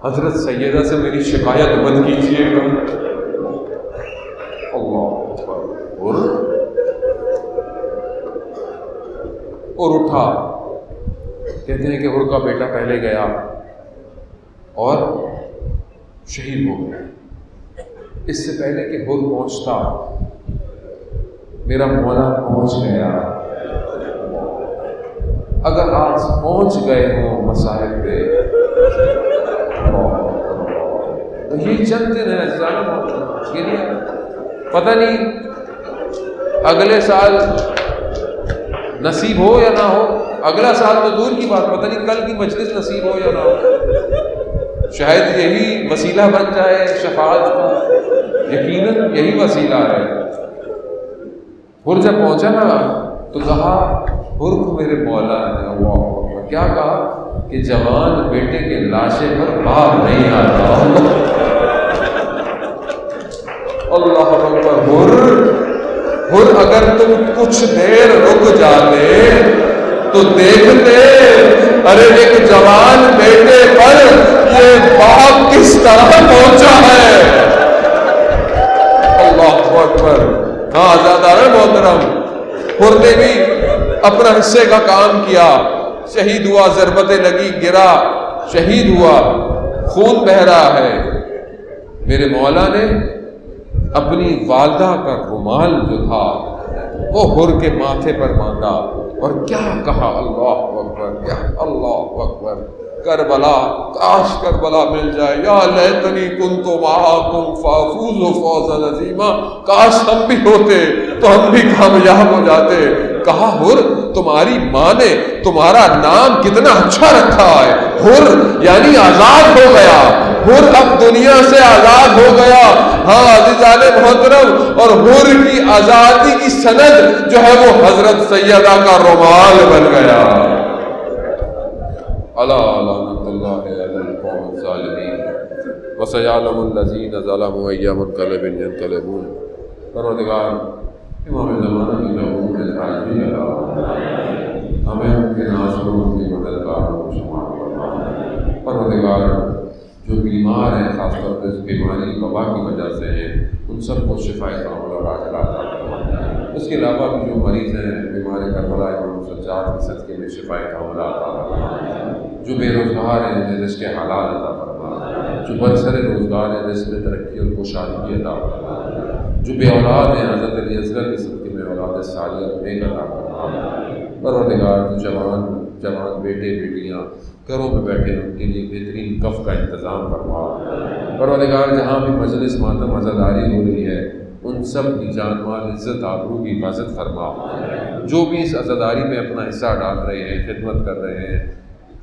حضرت سیدہ سے میری شکایت مت کیجیے گا. اللہ اکبر. اور اٹھا. کہتے ہیں کہ حر کا بیٹا پہلے گیا اور شہید ہو گیا. اس سے پہلے کہ حر پہنچتا میرا مولا پہنچ گیا. اگر آج پہنچ گئے ہوں مسائل پہ تو یہ چند دن ہے، پتہ نہیں اگلے سال نصیب ہو یا نہ ہو. اگلا سال تو دور کی بات، پتہ نہیں کل کی مجلس نصیب ہو یا نہ ہو. شاید یہی وسیلہ بن جائے شفاعت کا، یقیناً یہی وسیلہ ہے. حر جب پہنچا نا تو کہا، حر کو میرے مولا نے اللہ کیا کہا کہ جوان بیٹے کے لاشے پر باپ نہیں آتا. اللہ اکبر. حر اگر تم کچھ دیر رک جاتے تو دیکھتے ارے ایک جوان بیٹے پر یہ باپ کس طرح پہنچا ہے. اللہ اکبر. ہاں آزادار محترم، حر نے بھی اپنا حصے کا کام کیا. شہید ہوا، ضربتیں لگی، گرا، شہید ہوا، خون بہہ رہا ہے. میرے مولا نے اپنی والدہ کا رومال جو تھا وہ حر کے ماتھے پر باندھا اور کیا کہا، اللہ اکبر، کیا اللہ اکبر. کربلا، کاش کربلا مل جائے. یا لیتنی کنت معاکم فافوز فوزا عظیما. کاش ہم بھی ہوتے تو ہم بھی کامیاب ہو جاتے. کہا حر تمہاری ماں نے تمہارا نام کتنا اچھا رکھا ہے. حر یعنی آزاد ہو گیا. حر اب دنیا سے آزاد ہو گیا. ہاں عزیزان محترم، اور حر کی آزادی کی سند جو ہے وہ حضرت سیدہ کا رومال بن گیا. الا لعنت اللہ علی القوم الظالمین وسیعلم الذین ظلموا ای منقلب ینقلبون. پروردگار امام زمانہ کی نبوت الحاجی ہمیں ان کے ناصروں کی مددگاروں کو شمار فرما. پروردگار جو بیمار ہیں، خاص طور پر اس بیماری وبا کی وجہ سے ہیں، ان سب کو شفا کاملہ اور عاجلہ عطا فرما. اس کے علاوہ بھی جو مریض ہیں بیمار کربلا امام سجاد کے صدقے میں شفا کاملہ عطا فرما. جو بے روزگار ہیں انہیں رزق حلال عطا فرما. جو برسر روزگار ہیں رزق میں ترقی اور خوشحالی عطا فرما. جو بے اولاد ہیں حضرت علی اصغر کے صدقے میں اولاد صالحہ نیک عطا فرما. پروردگار جو جوان بیٹے بیٹیاں گھروں میں بیٹھے ہیں ان کے لیے بہترین کف کا انتظام فرما. پروردگار جہاں بھی مجلس ماتم عزاداری ہو رہی ہے ان سب کی جان مال عزت آبرو کی حفاظت فرما. جو بھی اس عزاداری میں اپنا حصہ ڈال رہے ہیں، خدمت کر رہے ہیں،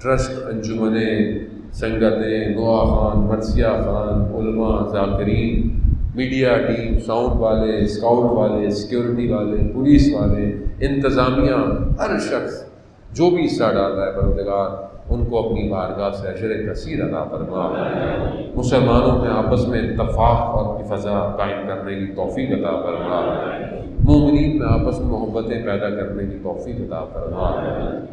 ٹرسٹ، انجمنیں، سنگتیں، نوا خان، مرثیہ خان، علماء، ذاکرین، میڈیا ٹیم، ساؤنڈ والے، اسکاؤٹ والے، سیکیورٹی والے، پولیس والے، انتظامیہ، ہر شخص جو بھی حصہ ڈال رہا ہے پروردگار ان کو اپنی بارگاہ سے اجر کثیر عطا فرما. مسلمانوں میں آپس میں اتفاق اور کی فضا قائم کرنے کی توفیق عطا فرما. مومنین میں آپس میں محبتیں پیدا کرنے کی توفیق عطا فرما.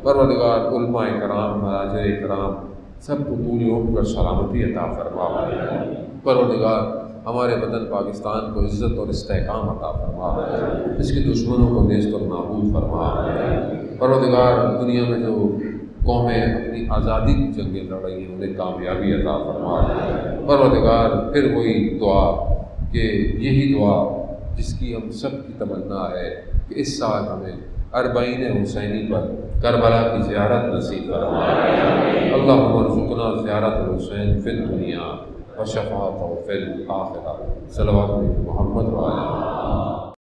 پروردگار علماء کرام، مراجع کرام سب کو طول عمر پر سلامتی عطا فرما. پروردگار ہمارے وطن پاکستان کو عزت اور استحکام عطا فرما. اس کے دشمنوں کو نیست اور نابود فرما. پروردگار دنیا میں جو قومیں اپنی آزادی کی جنگیں لڑ رہی ہیں انہیں کامیابی عطا فرما. پروردگار پھر وہی دعا کہ یہی دعا جس کی ہم سب کی تمنا ہے کہ اس سال ہمیں اربعین حسینی پر کربلا کی زیارت نصیب فرما۔ اللہم ارزقنا زیارت الحسین فی الدنیا و شفاعتہ فی الآخرہ۔ صلوات محمد و علیہ